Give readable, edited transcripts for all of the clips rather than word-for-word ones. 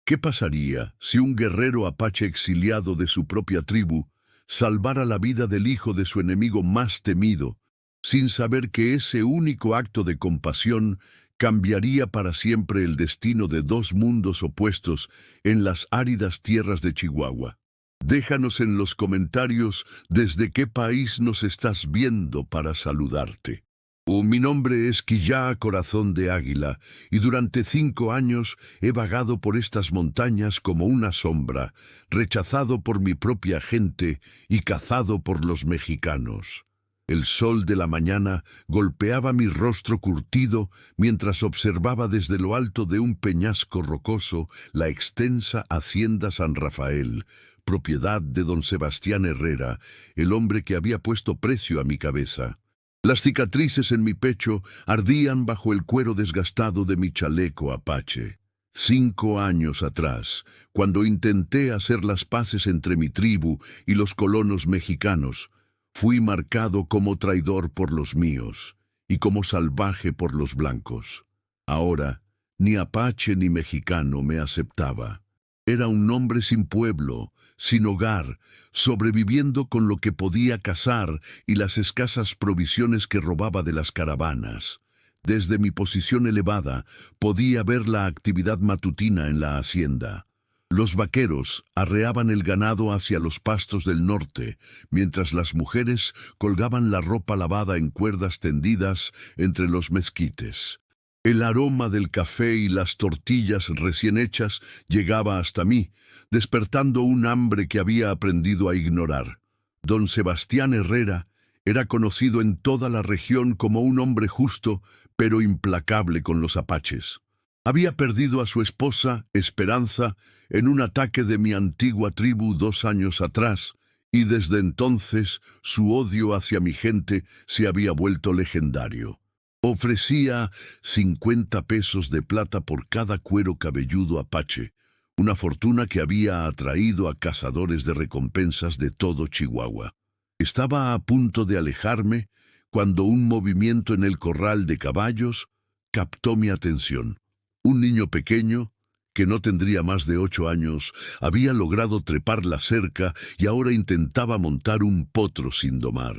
¿Qué pasaría si un guerrero apache exiliado de su propia tribu salvara la vida del hijo de su enemigo más temido, sin saber que ese único acto de compasión cambiaría para siempre el destino de dos mundos opuestos en las áridas tierras de Chihuahua? Déjanos en los comentarios desde qué país nos estás viendo para saludarte. Mi nombre es Quillá Corazón de Águila, y durante 5 años he vagado por estas montañas como una sombra, rechazado por mi propia gente y cazado por los mexicanos. El sol de la mañana golpeaba mi rostro curtido mientras observaba desde lo alto de un peñasco rocoso la extensa hacienda San Rafael, propiedad de don Sebastián Herrera, el hombre que había puesto precio a mi cabeza. Las cicatrices en mi pecho ardían bajo el cuero desgastado de mi chaleco apache. 5 años atrás, cuando intenté hacer las paces entre mi tribu y los colonos mexicanos, fui marcado como traidor por los míos y como salvaje por los blancos. Ahora, ni apache ni mexicano me aceptaba. Era un hombre sin pueblo, sin hogar, sobreviviendo con lo que podía cazar y las escasas provisiones que robaba de las caravanas. Desde mi posición elevada podía ver la actividad matutina en la hacienda. Los vaqueros arreaban el ganado hacia los pastos del norte, mientras las mujeres colgaban la ropa lavada en cuerdas tendidas entre los mezquites. El aroma del café y las tortillas recién hechas llegaba hasta mí, despertando un hambre que había aprendido a ignorar. Don Sebastián Herrera era conocido en toda la región como un hombre justo, pero implacable con los apaches. Había perdido a su esposa, Esperanza, en un ataque de mi antigua tribu 2 años atrás, y desde entonces su odio hacia mi gente se había vuelto legendario. Ofrecía 50 pesos de plata por cada cuero cabelludo apache, una fortuna que había atraído a cazadores de recompensas de todo Chihuahua. Estaba a punto de alejarme cuando un movimiento en el corral de caballos captó mi atención. Un niño pequeño, que no tendría más de 8 años, había logrado trepar la cerca y ahora intentaba montar un potro sin domar.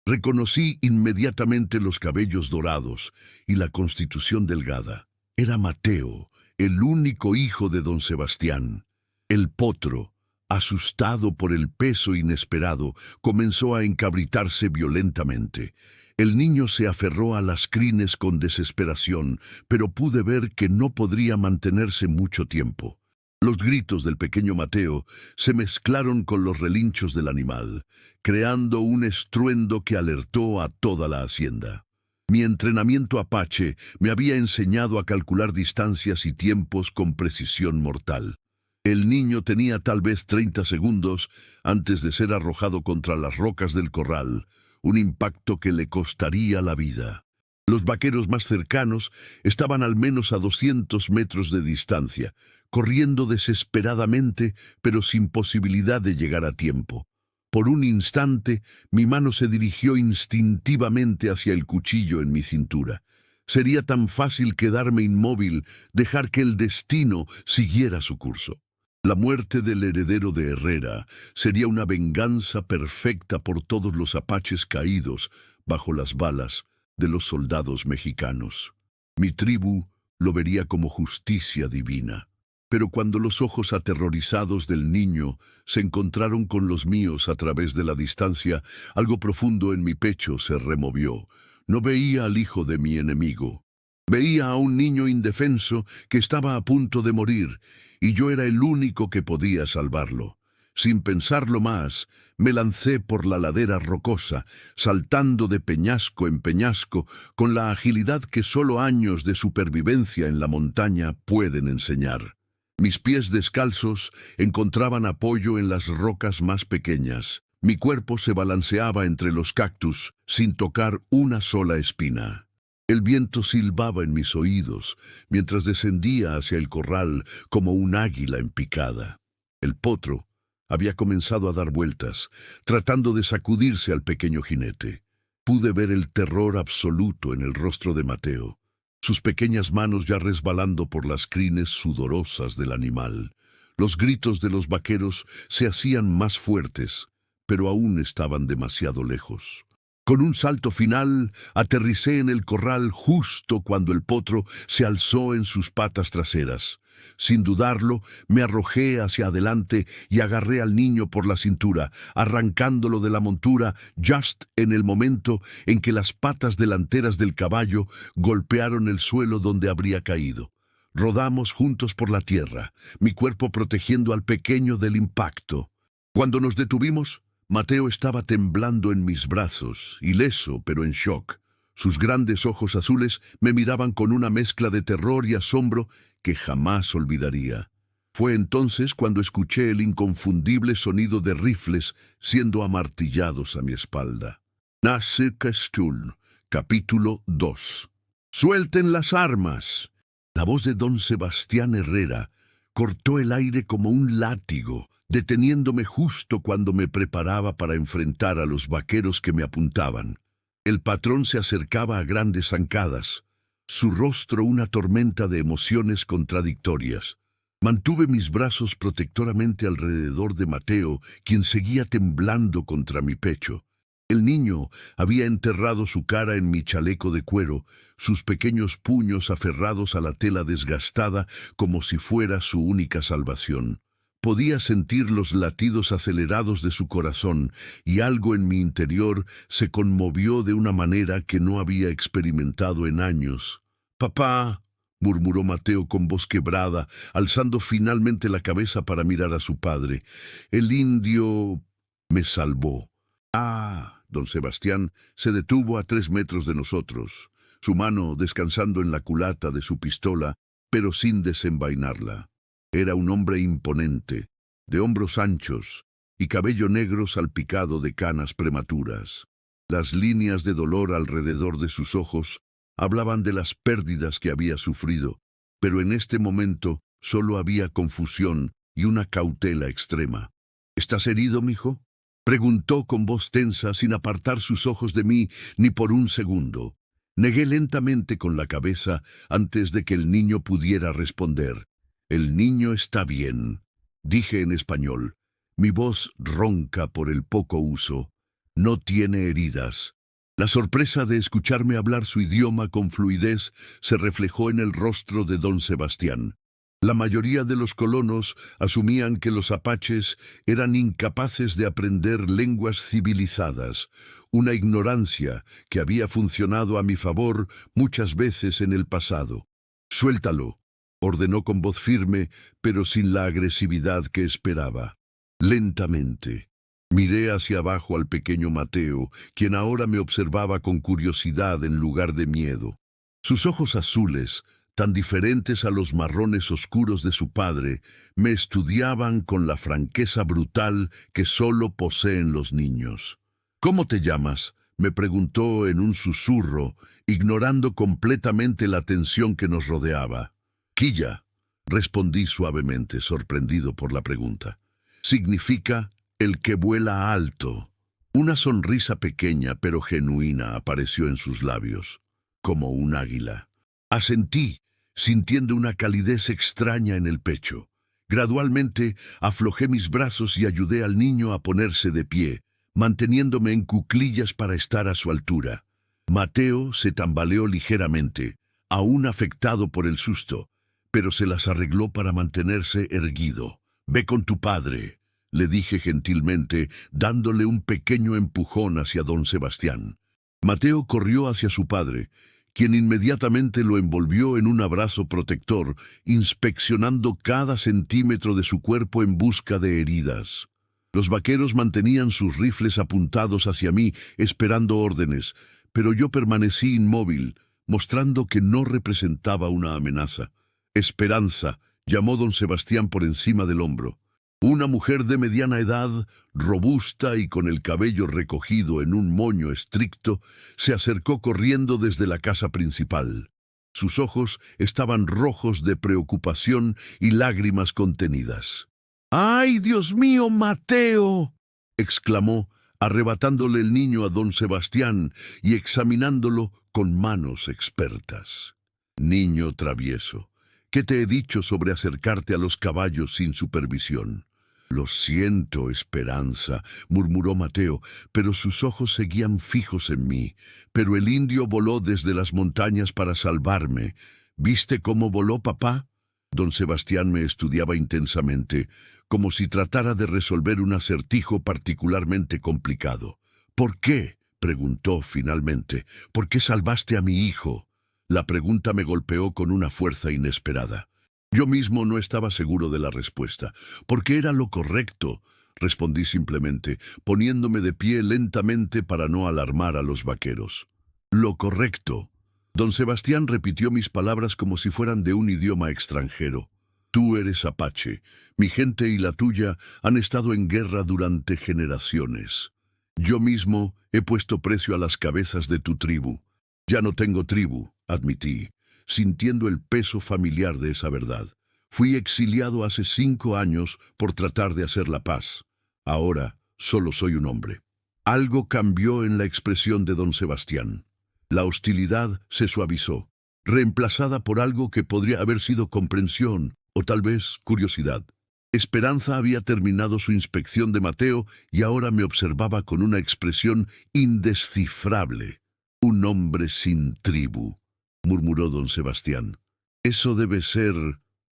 Reconocí inmediatamente los cabellos dorados y la constitución delgada. Era Mateo, el único hijo de don Sebastián. El potro, asustado por el peso inesperado, comenzó a encabritarse violentamente. El niño se aferró a las crines con desesperación, pero pude ver que no podría mantenerse mucho tiempo. Los gritos del pequeño Mateo se mezclaron con los relinchos del animal, creando un estruendo que alertó a toda la hacienda. Mi entrenamiento apache me había enseñado a calcular distancias y tiempos con precisión mortal. El niño tenía tal vez 30 segundos antes de ser arrojado contra las rocas del corral, un impacto que le costaría la vida. Los vaqueros más cercanos estaban al menos a 200 metros de distancia, corriendo desesperadamente, pero sin posibilidad de llegar a tiempo. Por un instante, mi mano se dirigió instintivamente hacia el cuchillo en mi cintura. Sería tan fácil quedarme inmóvil, dejar que el destino siguiera su curso. La muerte del heredero de Herrera sería una venganza perfecta por todos los apaches caídos bajo las balas de los soldados mexicanos. Mi tribu lo vería como justicia divina. Pero cuando los ojos aterrorizados del niño se encontraron con los míos a través de la distancia, algo profundo en mi pecho se removió. No veía al hijo de mi enemigo. Veía a un niño indefenso que estaba a punto de morir, y yo era el único que podía salvarlo. Sin pensarlo más, me lancé por la ladera rocosa, saltando de peñasco en peñasco, con la agilidad que solo años de supervivencia en la montaña pueden enseñar. Mis pies descalzos encontraban apoyo en las rocas más pequeñas. Mi cuerpo se balanceaba entre los cactus, sin tocar una sola espina. El viento silbaba en mis oídos, mientras descendía hacia el corral como un águila en picada. El potro había comenzado a dar vueltas, tratando de sacudirse al pequeño jinete. Pude ver el terror absoluto en el rostro de Mateo. sus pequeñas manos ya resbalando por las crines sudorosas del animal. Los gritos de los vaqueros se hacían más fuertes, pero aún estaban demasiado lejos. Con un salto final, aterricé en el corral justo cuando el potro se alzó en sus patas traseras. Sin dudarlo, me arrojé hacia adelante y agarré al niño por la cintura, arrancándolo de la montura just en el momento en que las patas delanteras del caballo golpearon el suelo donde habría caído. Rodamos juntos por la tierra, mi cuerpo protegiendo al pequeño del impacto. Cuando nos detuvimos, Mateo estaba temblando en mis brazos, ileso pero en shock. Sus grandes ojos azules me miraban con una mezcla de terror y asombro que jamás olvidaría. Fue entonces cuando escuché el inconfundible sonido de rifles siendo amartillados a mi espalda. Nasir Kestul, capítulo 2. ¡Suelten las armas! La voz de don Sebastián Herrera cortó el aire como un látigo, deteniéndome justo cuando me preparaba para enfrentar a los vaqueros que me apuntaban. El patrón se acercaba a grandes zancadas, su rostro una tormenta de emociones contradictorias. Mantuve mis brazos protectoramente alrededor de Mateo, quien seguía temblando contra mi pecho. El niño había enterrado su cara en mi chaleco de cuero, sus pequeños puños aferrados a la tela desgastada como si fuera su única salvación. Podía sentir los latidos acelerados de su corazón y algo en mi interior se conmovió de una manera que no había experimentado en años. «Papá», murmuró Mateo con voz quebrada, alzando finalmente la cabeza para mirar a su padre. «El indio me salvó». «Ah». Don Sebastián se detuvo a 3 metros de nosotros, su mano descansando en la culata de su pistola, pero sin desenvainarla. Era un hombre imponente, de hombros anchos y cabello negro salpicado de canas prematuras. Las líneas de dolor alrededor de sus ojos hablaban de las pérdidas que había sufrido, pero en este momento solo había confusión y una cautela extrema. «¿Estás herido, mijo?», preguntó con voz tensa sin apartar sus ojos de mí ni por un segundo. Negué lentamente con la cabeza antes de que el niño pudiera responder. «El niño está bien», dije en español, mi voz ronca por el poco uso. «No tiene heridas». La sorpresa de escucharme hablar su idioma con fluidez se reflejó en el rostro de don Sebastián. La mayoría de los colonos asumían que los apaches eran incapaces de aprender lenguas civilizadas, una ignorancia que había funcionado a mi favor muchas veces en el pasado. «Suéltalo», ordenó con voz firme, pero sin la agresividad que esperaba. Lentamente, miré hacia abajo al pequeño Mateo, quien ahora me observaba con curiosidad en lugar de miedo. Sus ojos azules, tan diferentes a los marrones oscuros de su padre, me estudiaban con la franqueza brutal que solo poseen los niños. «¿Cómo te llamas?», me preguntó en un susurro, ignorando completamente la tensión que nos rodeaba. «Quilla», respondí suavemente, sorprendido por la pregunta. «Significa el que vuela alto». Una sonrisa pequeña pero genuina apareció en sus labios, como un águila. Asentí, sintiendo una calidez extraña en el pecho. Gradualmente aflojé mis brazos y ayudé al niño a ponerse de pie, manteniéndome en cuclillas para estar a su altura. Mateo se tambaleó ligeramente, aún afectado por el susto, pero se las arregló para mantenerse erguido. «Ve con tu padre», le dije gentilmente, dándole un pequeño empujón hacia don Sebastián. Mateo corrió hacia su padre, quien inmediatamente lo envolvió en un abrazo protector, inspeccionando cada centímetro de su cuerpo en busca de heridas. Los vaqueros mantenían sus rifles apuntados hacia mí, esperando órdenes, pero yo permanecí inmóvil, mostrando que no representaba una amenaza. «Esperanza», llamó don Sebastián por encima del hombro. Una mujer de mediana edad, robusta y con el cabello recogido en un moño estricto, se acercó corriendo desde la casa principal. Sus ojos estaban rojos de preocupación y lágrimas contenidas. «¡Ay, Dios mío, Mateo!», exclamó, arrebatándole el niño a don Sebastián y examinándolo con manos expertas. Niño travieso, ¿qué te he dicho sobre acercarte a los caballos sin supervisión? Lo siento, Esperanza, murmuró Mateo, pero sus ojos seguían fijos en mí. Pero el indio voló desde las montañas para salvarme. ¿Viste cómo voló, papá? Don Sebastián me estudiaba intensamente, como si tratara de resolver un acertijo particularmente complicado. ¿Por qué?, preguntó finalmente. ¿Por qué salvaste a mi hijo? La pregunta me golpeó con una fuerza inesperada. Yo mismo no estaba seguro de la respuesta. «Porque era lo correcto», respondí simplemente, poniéndome de pie lentamente para no alarmar a los vaqueros. «Lo correcto». Don Sebastián repitió mis palabras como si fueran de un idioma extranjero. «Tú eres apache. Mi gente y la tuya han estado en guerra durante generaciones. Yo mismo he puesto precio a las cabezas de tu tribu. Ya no tengo tribu», admití, sintiendo el peso familiar de esa verdad. Fui exiliado hace 5 años por tratar de hacer la paz. Ahora solo soy un hombre. Algo cambió en la expresión de don Sebastián. La hostilidad se suavizó, reemplazada por algo que podría haber sido comprensión o tal vez curiosidad. Esperanza había terminado su inspección de Mateo y ahora me observaba con una expresión indescifrable. «Un hombre sin tribu», murmuró don Sebastián. «Eso debe ser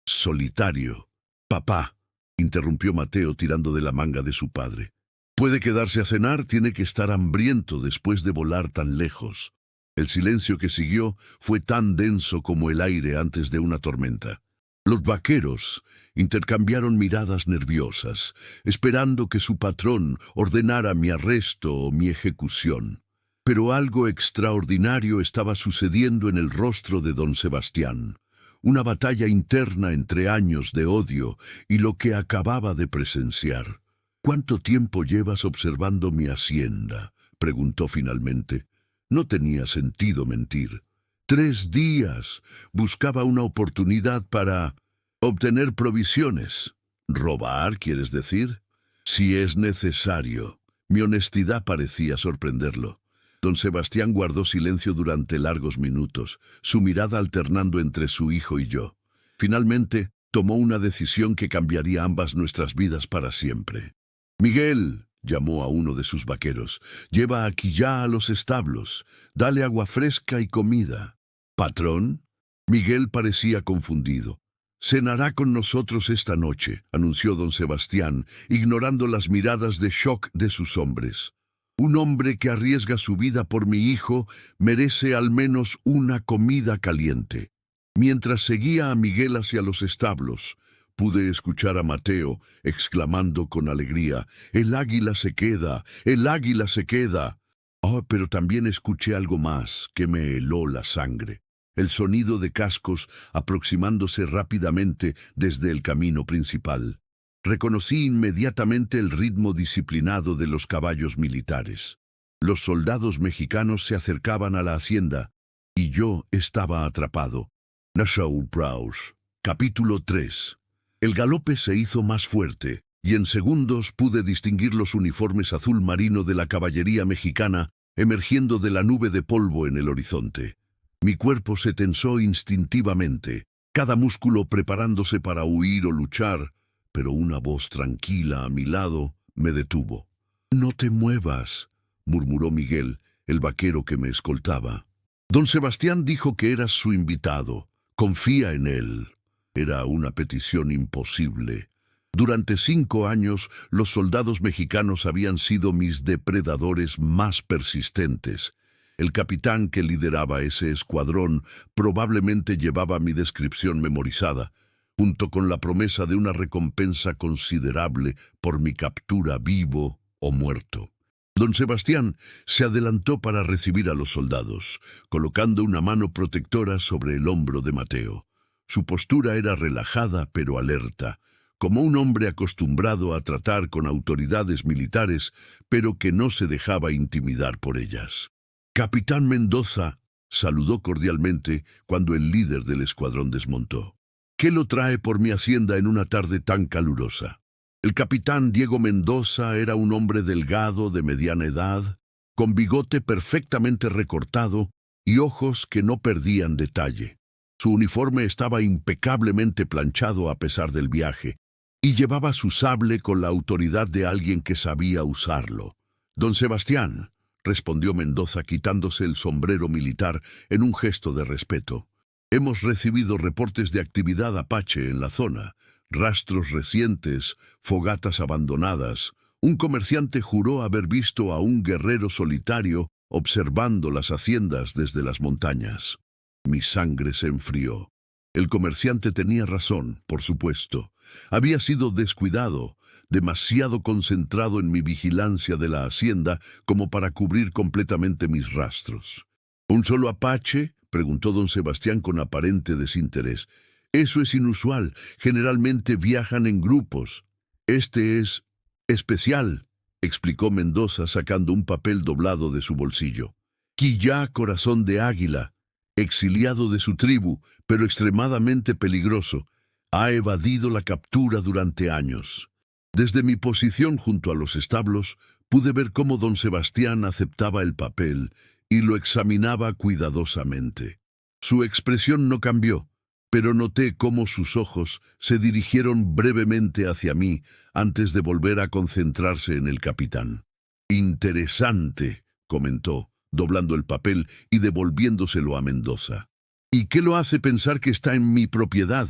solitario». «Papá», interrumpió Mateo tirando de la manga de su padre. «Puede quedarse a cenar, tiene que estar hambriento después de volar tan lejos». El silencio que siguió fue tan denso como el aire antes de una tormenta. Los vaqueros intercambiaron miradas nerviosas, esperando que su patrón ordenara mi arresto o mi ejecución. Pero algo extraordinario estaba sucediendo en el rostro de don Sebastián. Una batalla interna entre años de odio y lo que acababa de presenciar. «¿Cuánto tiempo llevas observando mi hacienda?», preguntó finalmente. No tenía sentido mentir. 3 días. Buscaba una oportunidad para obtener provisiones. «¿Robar, quieres decir?» «Si es necesario». Mi honestidad parecía sorprenderlo. Don Sebastián guardó silencio durante largos minutos, su mirada alternando entre su hijo y yo. Finalmente, tomó una decisión que cambiaría ambas nuestras vidas para siempre. «Miguel», llamó a uno de sus vaqueros, «lleva aquí ya a los establos. Dale agua fresca y comida». «¿Patrón?» Miguel parecía confundido. «Cenará con nosotros esta noche», anunció don Sebastián, ignorando las miradas de shock de sus hombres. «Un hombre que arriesga su vida por mi hijo merece al menos una comida caliente». Mientras seguía a Miguel hacia los establos, pude escuchar a Mateo exclamando con alegría: «¡El águila se queda! ¡El águila se queda!». Oh, pero también escuché algo más que me heló la sangre. El sonido de cascos aproximándose rápidamente desde el camino principal. Reconocí inmediatamente el ritmo disciplinado de los caballos militares. Los soldados mexicanos se acercaban a la hacienda y yo estaba atrapado. Nassau Browse. Capítulo 3. El galope se hizo más fuerte y en segundos pude distinguir los uniformes azul marino de la caballería mexicana emergiendo de la nube de polvo en el horizonte. Mi cuerpo se tensó instintivamente, cada músculo preparándose para huir o luchar, pero una voz tranquila a mi lado me detuvo. «No te muevas», murmuró Miguel, el vaquero que me escoltaba. «Don Sebastián dijo que eras su invitado. Confía en él». Era una petición imposible. Durante 5 años, los soldados mexicanos habían sido mis depredadores más persistentes. El capitán que lideraba ese escuadrón probablemente llevaba mi descripción memorizada, junto con la promesa de una recompensa considerable por mi captura vivo o muerto. Don Sebastián se adelantó para recibir a los soldados, colocando una mano protectora sobre el hombro de Mateo. Su postura era relajada pero alerta, como un hombre acostumbrado a tratar con autoridades militares, pero que no se dejaba intimidar por ellas. «Capitán Mendoza», saludó cordialmente cuando el líder del escuadrón desmontó. «¿Qué lo trae por mi hacienda en una tarde tan calurosa?». El capitán Diego Mendoza era un hombre delgado de mediana edad, con bigote perfectamente recortado y ojos que no perdían detalle. Su uniforme estaba impecablemente planchado a pesar del viaje, y llevaba su sable con la autoridad de alguien que sabía usarlo. «Don Sebastián», respondió Mendoza quitándose el sombrero militar en un gesto de respeto. «Hemos recibido reportes de actividad apache en la zona, rastros recientes, fogatas abandonadas. Un comerciante juró haber visto a un guerrero solitario observando las haciendas desde las montañas». Mi sangre se enfrió. El comerciante tenía razón, por supuesto. Había sido descuidado, demasiado concentrado en mi vigilancia de la hacienda como para cubrir completamente mis rastros. «¿Un solo apache?», preguntó don Sebastián con aparente desinterés. «Eso es inusual. Generalmente viajan en grupos. Este es especial», explicó Mendoza sacando un papel doblado de su bolsillo. «Quillá Corazón de Águila, exiliado de su tribu, pero extremadamente peligroso, ha evadido la captura durante años». Desde mi posición junto a los establos, pude ver cómo don Sebastián aceptaba el papel y lo examinaba cuidadosamente. Su expresión no cambió, pero noté cómo sus ojos se dirigieron brevemente hacia mí antes de volver a concentrarse en el capitán. «Interesante», comentó, doblando el papel y devolviéndoselo a Mendoza. «¿Y qué lo hace pensar que está en mi propiedad?»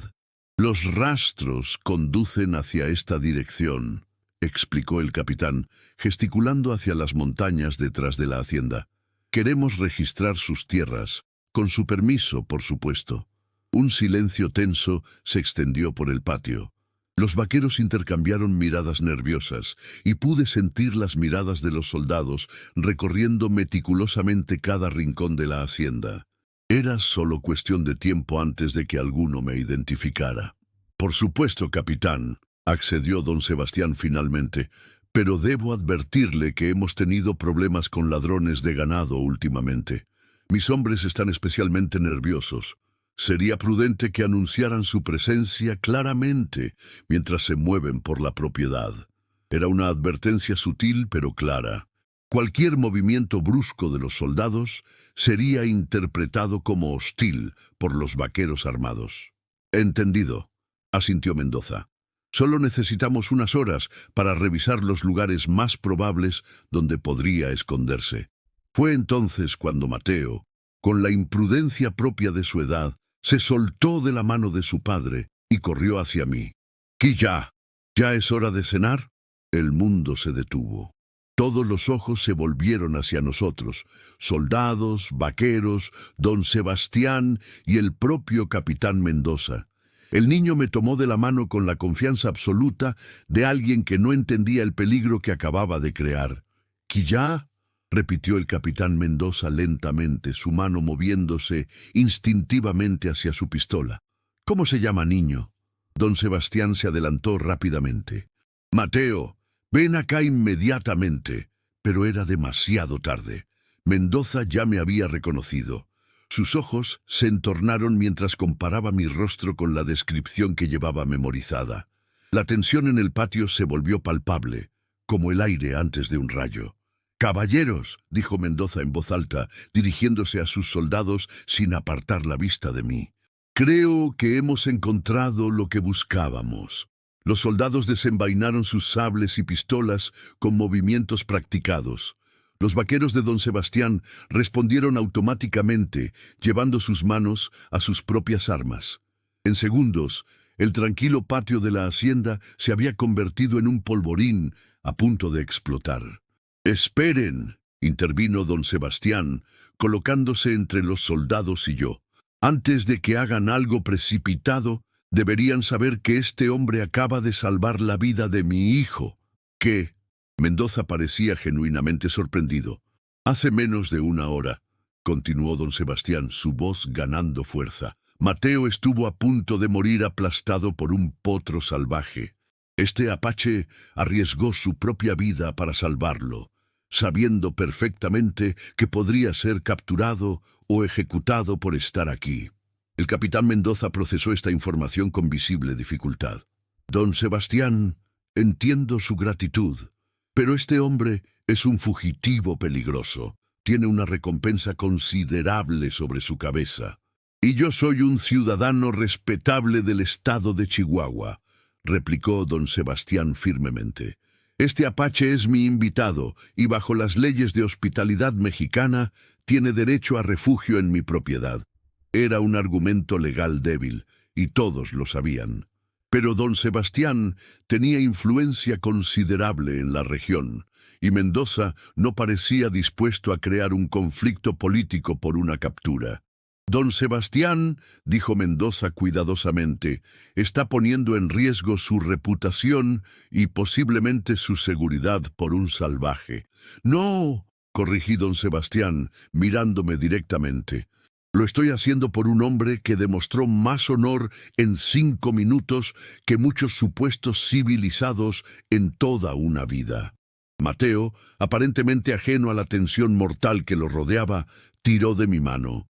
«Los rastros conducen hacia esta dirección», explicó el capitán, gesticulando hacia las montañas detrás de la hacienda. «Queremos registrar sus tierras, con su permiso, por supuesto». Un silencio tenso se extendió por el patio. Los vaqueros intercambiaron miradas nerviosas y pude sentir las miradas de los soldados recorriendo meticulosamente cada rincón de la hacienda. Era solo cuestión de tiempo antes de que alguno me identificara. «Por supuesto, capitán», accedió don Sebastián finalmente, «pero debo advertirle que hemos tenido problemas con ladrones de ganado últimamente. Mis hombres están especialmente nerviosos. Sería prudente que anunciaran su presencia claramente mientras se mueven por la propiedad». Era una advertencia sutil pero clara. Cualquier movimiento brusco de los soldados sería interpretado como hostil por los vaqueros armados. «Entendido», asintió Mendoza. «Solo necesitamos unas horas para revisar los lugares más probables donde podría esconderse». Fue entonces cuando Mateo, con la imprudencia propia de su edad, se soltó de la mano de su padre y corrió hacia mí. «Quillá, ¿ya es hora de cenar?» El mundo se detuvo. Todos los ojos se volvieron hacia nosotros, soldados, vaqueros, don Sebastián y el propio capitán Mendoza. El niño me tomó de la mano con la confianza absoluta de alguien que no entendía el peligro que acababa de crear. «¿Quillá?», repitió el capitán Mendoza lentamente, su mano moviéndose instintivamente hacia su pistola. «¿Cómo se llama, niño?» Don Sebastián se adelantó rápidamente. «Mateo, ven acá inmediatamente». Pero era demasiado tarde. Mendoza ya me había reconocido. Sus ojos se entornaron mientras comparaba mi rostro con la descripción que llevaba memorizada. La tensión en el patio se volvió palpable, como el aire antes de un rayo. «Caballeros», dijo Mendoza en voz alta, dirigiéndose a sus soldados sin apartar la vista de mí. «Creo que hemos encontrado lo que buscábamos». Los soldados desenvainaron sus sables y pistolas con movimientos practicados. Los vaqueros de don Sebastián respondieron automáticamente, llevando sus manos a sus propias armas. En segundos, el tranquilo patio de la hacienda se había convertido en un polvorín a punto de explotar. «Esperen», intervino don Sebastián, colocándose entre los soldados y yo. «Antes de que hagan algo precipitado, deberían saber que este hombre acaba de salvar la vida de mi hijo». «¿Qué?». Mendoza parecía genuinamente sorprendido. «Hace menos de una hora», continuó don Sebastián, su voz ganando fuerza, «Mateo estuvo a punto de morir aplastado por un potro salvaje. Este apache arriesgó su propia vida para salvarlo, sabiendo perfectamente que podría ser capturado o ejecutado por estar aquí». El capitán Mendoza procesó esta información con visible dificultad. «Don Sebastián, entiendo su gratitud, pero este hombre es un fugitivo peligroso. Tiene una recompensa considerable sobre su cabeza». Y yo soy un ciudadano respetable del estado de Chihuahua, replicó don Sebastián firmemente. Este apache es mi invitado y bajo las leyes de hospitalidad mexicana tiene derecho a refugio en mi propiedad. Era un argumento legal débil, y todos lo sabían. Pero don Sebastián tenía influencia considerable en la región, y Mendoza no parecía dispuesto a crear un conflicto político por una captura. Don Sebastián, dijo Mendoza cuidadosamente, está poniendo en riesgo su reputación y posiblemente su seguridad por un salvaje. No, corregí don Sebastián, mirándome directamente. Lo estoy haciendo por un hombre que demostró más honor en 5 minutos que muchos supuestos civilizados en toda una vida. Mateo, aparentemente ajeno a la tensión mortal que lo rodeaba, tiró de mi mano.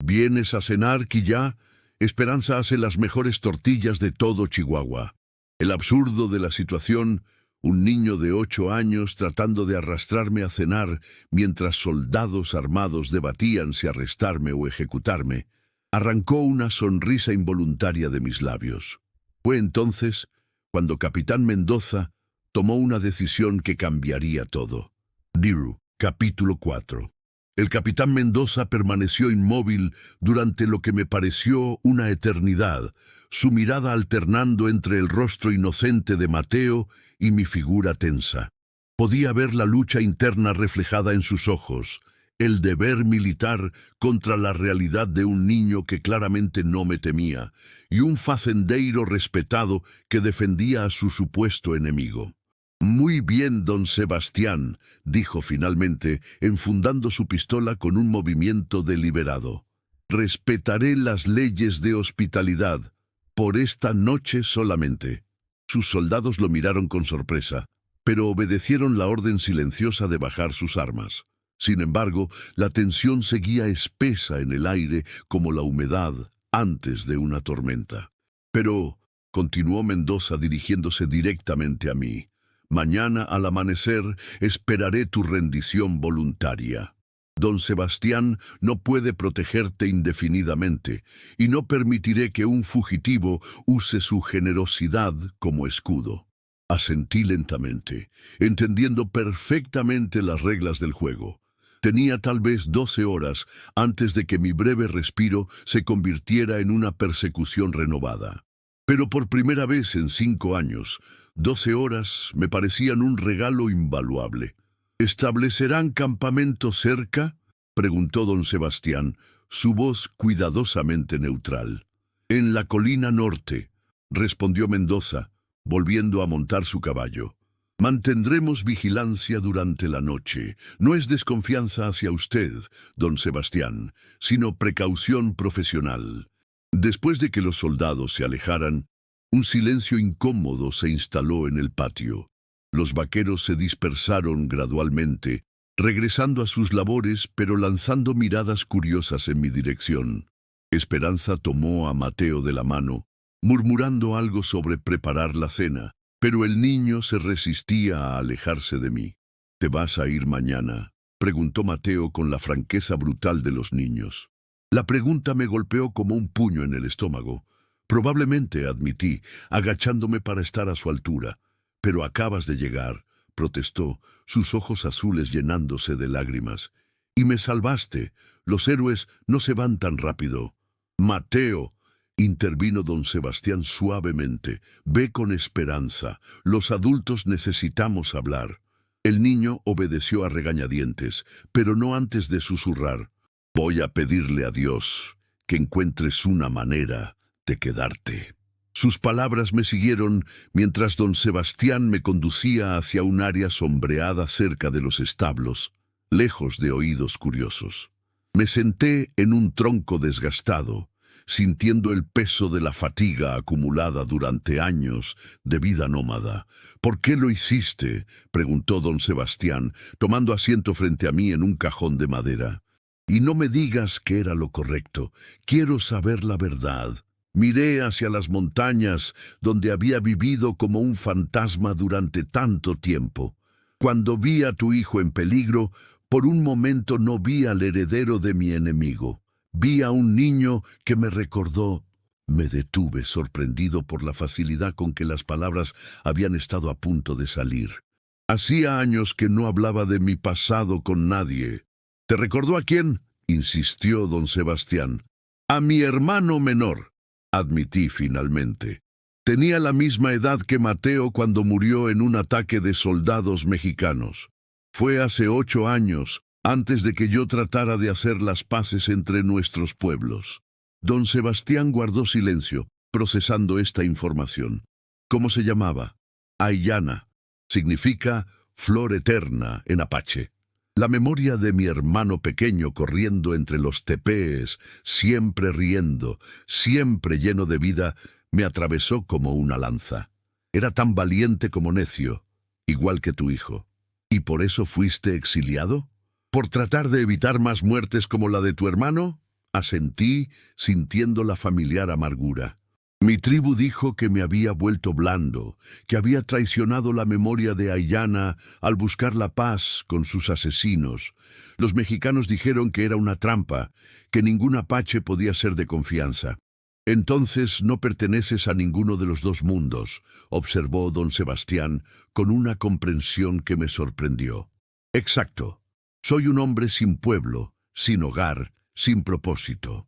¿Vienes a cenar, Quillá? Esperanza hace las mejores tortillas de todo Chihuahua. El absurdo de la situación, un niño de 8 años tratando de arrastrarme a cenar mientras soldados armados debatían si arrestarme o ejecutarme, arrancó una sonrisa involuntaria de mis labios. Fue entonces cuando Capitán Mendoza tomó una decisión que cambiaría todo. Diru, capítulo 4. El capitán Mendoza permaneció inmóvil durante lo que me pareció una eternidad, su mirada alternando entre el rostro inocente de Mateo y mi figura tensa. Podía ver la lucha interna reflejada en sus ojos, el deber militar contra la realidad de un niño que claramente no me temía, y un facendeiro respetado que defendía a su supuesto enemigo. «Muy bien, don Sebastián», dijo finalmente, enfundando su pistola con un movimiento deliberado. «Respetaré las leyes de hospitalidad, por esta noche solamente». Sus soldados lo miraron con sorpresa, pero obedecieron la orden silenciosa de bajar sus armas. Sin embargo, la tensión seguía espesa en el aire como la humedad antes de una tormenta. «Pero», continuó Mendoza dirigiéndose directamente a mí, «mañana al amanecer esperaré tu rendición voluntaria. Don Sebastián no puede protegerte indefinidamente, y no permitiré que un fugitivo use su generosidad como escudo». Asentí lentamente, entendiendo perfectamente las reglas del juego. Tenía tal vez 12 horas antes de que mi breve respiro se convirtiera en una persecución renovada. Pero por primera vez en 5 años, 12 horas me parecían un regalo invaluable. «¿Establecerán campamento cerca?», preguntó don Sebastián, su voz cuidadosamente neutral. «En la colina norte», respondió Mendoza, volviendo a montar su caballo. «Mantendremos vigilancia durante la noche. No es desconfianza hacia usted, don Sebastián, sino precaución profesional». Después de que los soldados se alejaran, un silencio incómodo se instaló en el patio. Los vaqueros se dispersaron gradualmente, regresando a sus labores pero lanzando miradas curiosas en mi dirección. Esperanza tomó a Mateo de la mano, murmurando algo sobre preparar la cena, pero el niño se resistía a alejarse de mí. «¿Te vas a ir mañana?», preguntó Mateo con la franqueza brutal de los niños. La pregunta me golpeó como un puño en el estómago. «Probablemente», admití, agachándome para estar a su altura. «Pero acabas de llegar», protestó, sus ojos azules llenándose de lágrimas. «Y me salvaste. Los héroes no se van tan rápido». «Mateo», intervino don Sebastián suavemente, «ve con Esperanza. Los adultos necesitamos hablar». El niño obedeció a regañadientes, pero no antes de susurrar: «Voy a pedirle a Dios que encuentres una manera de quedarte». Sus palabras me siguieron mientras don Sebastián me conducía hacia un área sombreada cerca de los establos, lejos de oídos curiosos. Me senté en un tronco desgastado, sintiendo el peso de la fatiga acumulada durante años de vida nómada. «¿Por qué lo hiciste?», preguntó don Sebastián, tomando asiento frente a mí en un cajón de madera. «Y no me digas que era lo correcto. Quiero saber la verdad». Miré hacia las montañas donde había vivido como un fantasma durante tanto tiempo. Cuando vi a tu hijo en peligro, por un momento no vi al heredero de mi enemigo. Vi a un niño que me recordó. Me detuve, sorprendido por la facilidad con que las palabras habían estado a punto de salir. Hacía años que no hablaba de mi pasado con nadie. ¿Te recordó a quién?, insistió don Sebastián. A mi hermano menor, admití finalmente. Tenía la misma edad que Mateo cuando murió en un ataque de soldados mexicanos. Fue hace 8 años, antes de que yo tratara de hacer las paces entre nuestros pueblos. Don Sebastián guardó silencio, procesando esta información. ¿Cómo se llamaba? Ayana. Significa flor eterna en apache. La memoria de mi hermano pequeño corriendo entre los tepés, siempre riendo, siempre lleno de vida, me atravesó como una lanza. Era tan valiente como necio, igual que tu hijo. ¿Y por eso fuiste exiliado? ¿Por tratar de evitar más muertes como la de tu hermano? Asentí, sintiendo la familiar amargura. Mi tribu dijo que me había vuelto blando, que había traicionado la memoria de Ayana al buscar la paz con sus asesinos. Los mexicanos dijeron que era una trampa, que ningún apache podía ser de confianza. Entonces no perteneces a ninguno de los dos mundos, observó don Sebastián con una comprensión que me sorprendió. Exacto. Soy un hombre sin pueblo, sin hogar, sin propósito.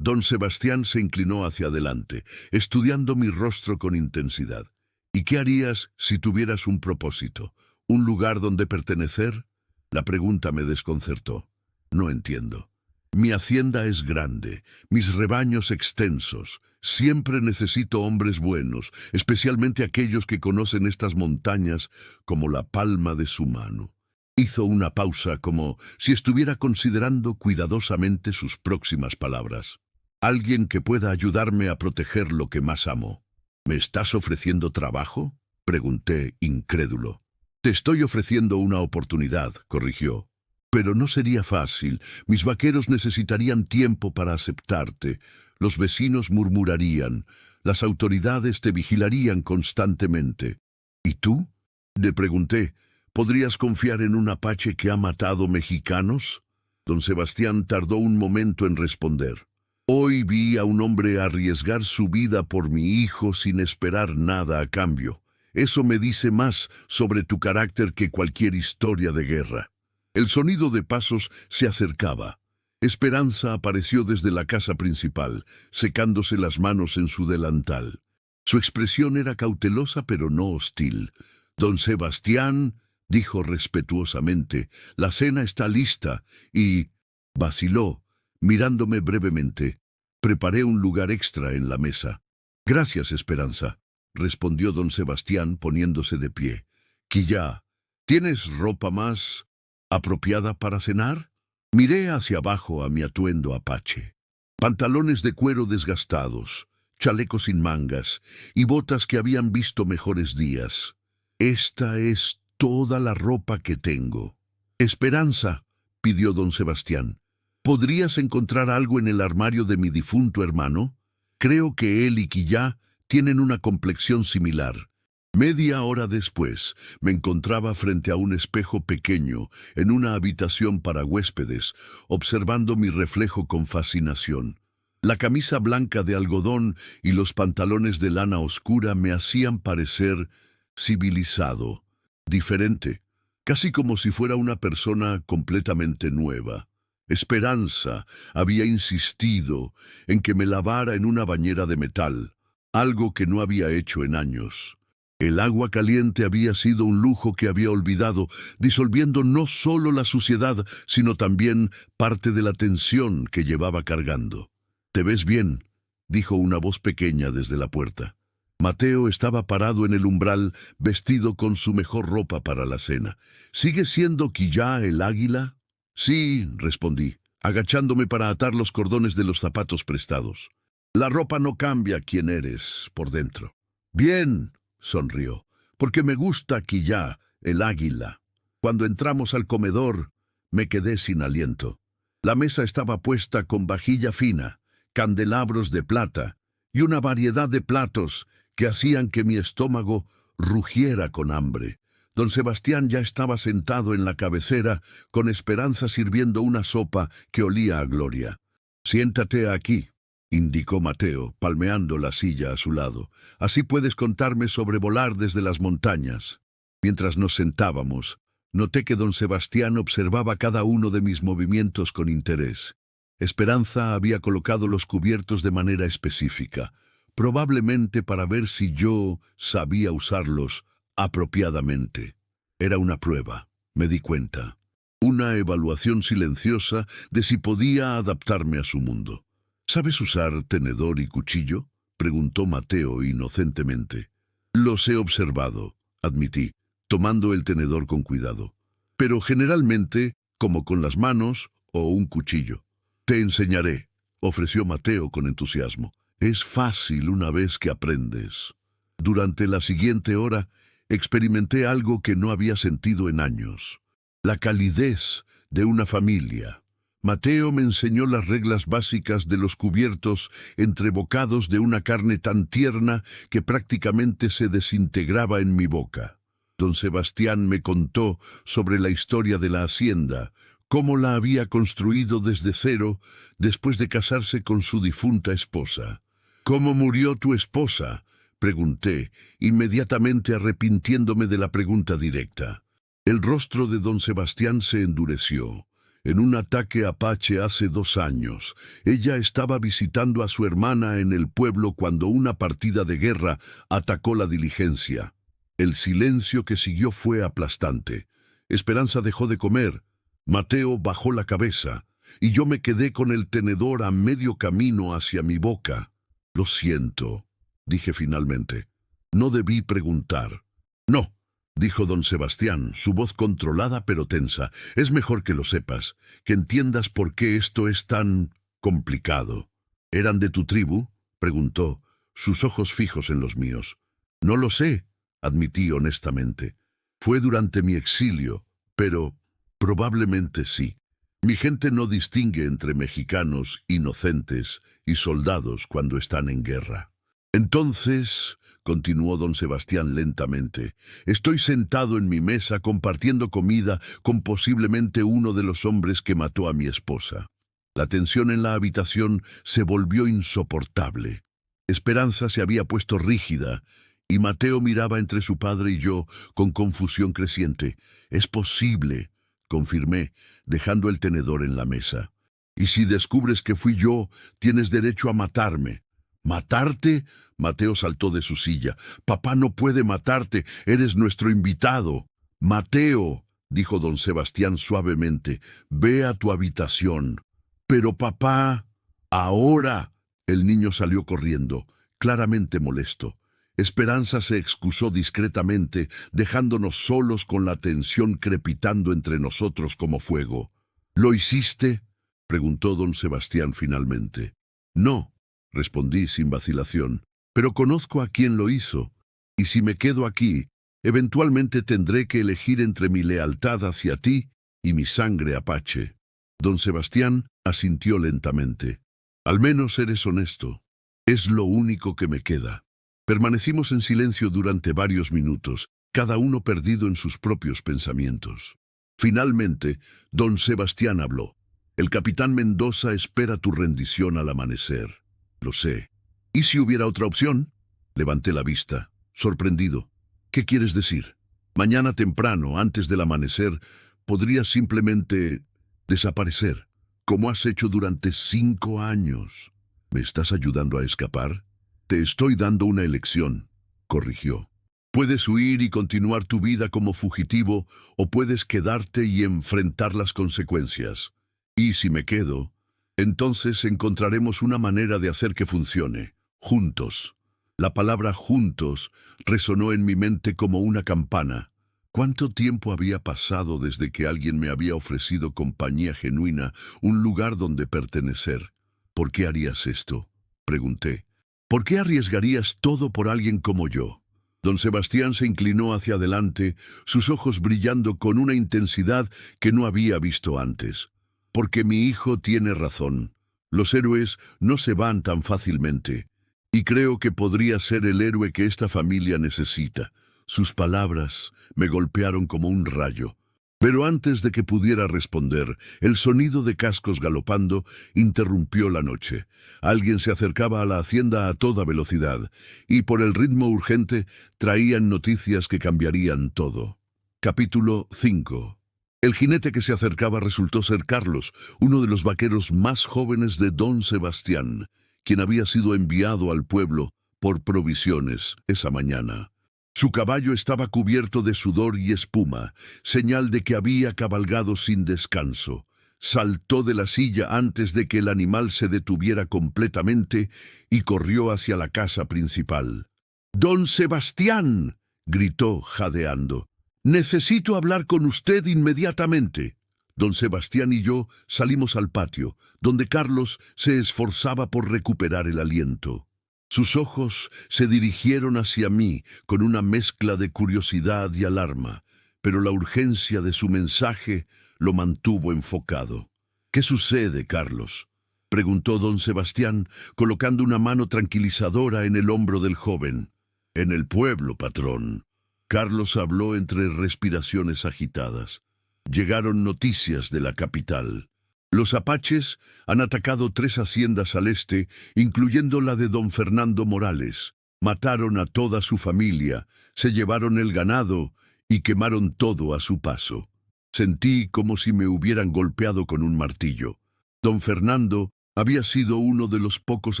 Don Sebastián se inclinó hacia adelante, estudiando mi rostro con intensidad. ¿Y qué harías si tuvieras un propósito? ¿Un lugar donde pertenecer? La pregunta me desconcertó. No entiendo. Mi hacienda es grande, mis rebaños extensos. Siempre necesito hombres buenos, especialmente aquellos que conocen estas montañas como la palma de su mano. Hizo una pausa como si estuviera considerando cuidadosamente sus próximas palabras. Alguien que pueda ayudarme a proteger lo que más amo. ¿Me estás ofreciendo trabajo?, pregunté, incrédulo. Te estoy ofreciendo una oportunidad, corrigió. Pero no sería fácil. Mis vaqueros necesitarían tiempo para aceptarte. Los vecinos murmurarían. Las autoridades te vigilarían constantemente. ¿Y tú?, le pregunté. ¿Podrías confiar en un apache que ha matado mexicanos? Don Sebastián tardó un momento en responder. Hoy vi a un hombre arriesgar su vida por mi hijo sin esperar nada a cambio. Eso me dice más sobre tu carácter que cualquier historia de guerra. El sonido de pasos se acercaba. Esperanza apareció desde la casa principal, secándose las manos en su delantal. Su expresión era cautelosa pero no hostil. Don Sebastián, dijo respetuosamente, la cena está lista y... vaciló, mirándome brevemente. Preparé un lugar extra en la mesa. Gracias, Esperanza, respondió don Sebastián poniéndose de pie. Quillá, ¿tienes ropa más apropiada para cenar? Miré hacia abajo a mi atuendo apache. Pantalones de cuero desgastados, chalecos sin mangas y botas que habían visto mejores días. Esta es toda la ropa que tengo. Esperanza, pidió don Sebastián. ¿Podrías encontrar algo en el armario de mi difunto hermano? Creo que él y Quillá tienen una complexión similar. Media hora después, me encontraba frente a un espejo pequeño en una habitación para huéspedes, observando mi reflejo con fascinación. La camisa blanca de algodón y los pantalones de lana oscura me hacían parecer civilizado, diferente, casi como si fuera una persona completamente nueva. Esperanza había insistido en que me lavara en una bañera de metal, algo que no había hecho en años. El agua caliente había sido un lujo que había olvidado, disolviendo no solo la suciedad, sino también parte de la tensión que llevaba cargando. «¿Te ves bien?», dijo una voz pequeña desde la puerta. Mateo estaba parado en el umbral, vestido con su mejor ropa para la cena. «¿Sigue siendo Quillá el águila?» «Sí», respondí, agachándome para atar los cordones de los zapatos prestados. «La ropa no cambia quién eres por dentro». «Bien», sonrió, «porque me gusta Quillá, el águila». Cuando entramos al comedor, me quedé sin aliento. La mesa estaba puesta con vajilla fina, candelabros de plata y una variedad de platos que hacían que mi estómago rugiera con hambre. Don Sebastián ya estaba sentado en la cabecera, con Esperanza sirviendo una sopa que olía a gloria. Siéntate aquí, indicó Mateo, palmeando la silla a su lado. Así puedes contarme sobre volar desde las montañas. Mientras nos sentábamos, noté que don Sebastián observaba cada uno de mis movimientos con interés. Esperanza había colocado los cubiertos de manera específica, probablemente para ver si yo sabía usarlos apropiadamente. Era una prueba, me di cuenta. Una evaluación silenciosa de si podía adaptarme a su mundo. ¿Sabes usar tenedor y cuchillo?, preguntó Mateo inocentemente. Los he observado, admití, tomando el tenedor con cuidado. Pero generalmente, como con las manos o un cuchillo. Te enseñaré, ofreció Mateo con entusiasmo. Es fácil una vez que aprendes. Durante la siguiente hora, experimenté algo que no había sentido en años. La calidez de una familia. Mateo me enseñó las reglas básicas de los cubiertos entre bocados de una carne tan tierna que prácticamente se desintegraba en mi boca. Don Sebastián me contó sobre la historia de la hacienda, cómo la había construido desde cero después de casarse con su difunta esposa. ¿Cómo murió tu esposa?, pregunté, inmediatamente arrepintiéndome de la pregunta directa. El rostro de don Sebastián se endureció. En un ataque apache hace 2 años, ella estaba visitando a su hermana en el pueblo cuando una partida de guerra atacó la diligencia. El silencio que siguió fue aplastante. Esperanza dejó de comer. Mateo bajó la cabeza, y yo me quedé con el tenedor a medio camino hacia mi boca. Lo siento, dije finalmente. No debí preguntar. No, dijo don Sebastián, su voz controlada pero tensa. Es mejor que lo sepas, que entiendas por qué esto es tan complicado. ¿Eran de tu tribu?, preguntó, sus ojos fijos en los míos. No lo sé, admití honestamente. Fue durante mi exilio, pero probablemente sí. Mi gente no distingue entre mexicanos inocentes y soldados cuando están en guerra. Entonces, continuó don Sebastián lentamente, estoy sentado en mi mesa compartiendo comida con posiblemente uno de los hombres que mató a mi esposa. La tensión en la habitación se volvió insoportable. Esperanza se había puesto rígida, y Mateo miraba entre su padre y yo con confusión creciente. Es posible, confirmé, dejando el tenedor en la mesa. Y si descubres que fui yo, tienes derecho a matarme. ¿Matarte? Mateo saltó de su silla. Papá no puede matarte, eres nuestro invitado. Mateo, dijo don Sebastián suavemente, ve a tu habitación. Pero papá, ahora. El niño salió corriendo, claramente molesto. Esperanza se excusó discretamente, dejándonos solos con la tensión crepitando entre nosotros como fuego. ¿Lo hiciste?, preguntó don Sebastián finalmente. No, respondí sin vacilación, pero conozco a quien lo hizo, y si me quedo aquí, eventualmente tendré que elegir entre mi lealtad hacia ti y mi sangre apache. Don Sebastián asintió lentamente. Al menos eres honesto. Es lo único que me queda. Permanecimos en silencio durante varios minutos, cada uno perdido en sus propios pensamientos. Finalmente, don Sebastián habló. El capitán Mendoza espera tu rendición al amanecer. Lo sé. ¿Y si hubiera otra opción? Levanté la vista, sorprendido. ¿Qué quieres decir? Mañana temprano, antes del amanecer, podrías simplemente desaparecer, como has hecho durante 5 años. ¿Me estás ayudando a escapar? Te estoy dando una elección, corrigió. Puedes huir y continuar tu vida como fugitivo, o puedes quedarte y enfrentar las consecuencias. Y si me quedo, entonces encontraremos una manera de hacer que funcione, juntos. La palabra juntos resonó en mi mente como una campana. ¿Cuánto tiempo había pasado desde que alguien me había ofrecido compañía genuina, un lugar donde pertenecer? ¿Por qué harías esto?, pregunté. ¿Por qué arriesgarías todo por alguien como yo? Don Sebastián se inclinó hacia adelante, sus ojos brillando con una intensidad que no había visto antes. Porque mi hijo tiene razón. Los héroes no se van tan fácilmente. Y creo que podría ser el héroe que esta familia necesita. Sus palabras me golpearon como un rayo. Pero antes de que pudiera responder, el sonido de cascos galopando interrumpió la noche. Alguien se acercaba a la hacienda a toda velocidad, y por el ritmo urgente traían noticias que cambiarían todo. Capítulo 5. El jinete que se acercaba resultó ser Carlos, uno de los vaqueros más jóvenes de don Sebastián, quien había sido enviado al pueblo por provisiones esa mañana. Su caballo estaba cubierto de sudor y espuma, señal de que había cabalgado sin descanso. Saltó de la silla antes de que el animal se detuviera completamente y corrió hacia la casa principal. «¡Don Sebastián!», gritó jadeando. «Necesito hablar con usted inmediatamente». Don Sebastián y yo salimos al patio, donde Carlos se esforzaba por recuperar el aliento. Sus ojos se dirigieron hacia mí con una mezcla de curiosidad y alarma, pero la urgencia de su mensaje lo mantuvo enfocado. «¿Qué sucede, Carlos?», preguntó don Sebastián, colocando una mano tranquilizadora en el hombro del joven. «En el pueblo, patrón». Carlos habló entre respiraciones agitadas. «Llegaron noticias de la capital. Los apaches han atacado 3 haciendas al este, incluyendo la de don Fernando Morales. Mataron a toda su familia, se llevaron el ganado y quemaron todo a su paso. Sentí como si me hubieran golpeado con un martillo. Don Fernando había sido uno de los pocos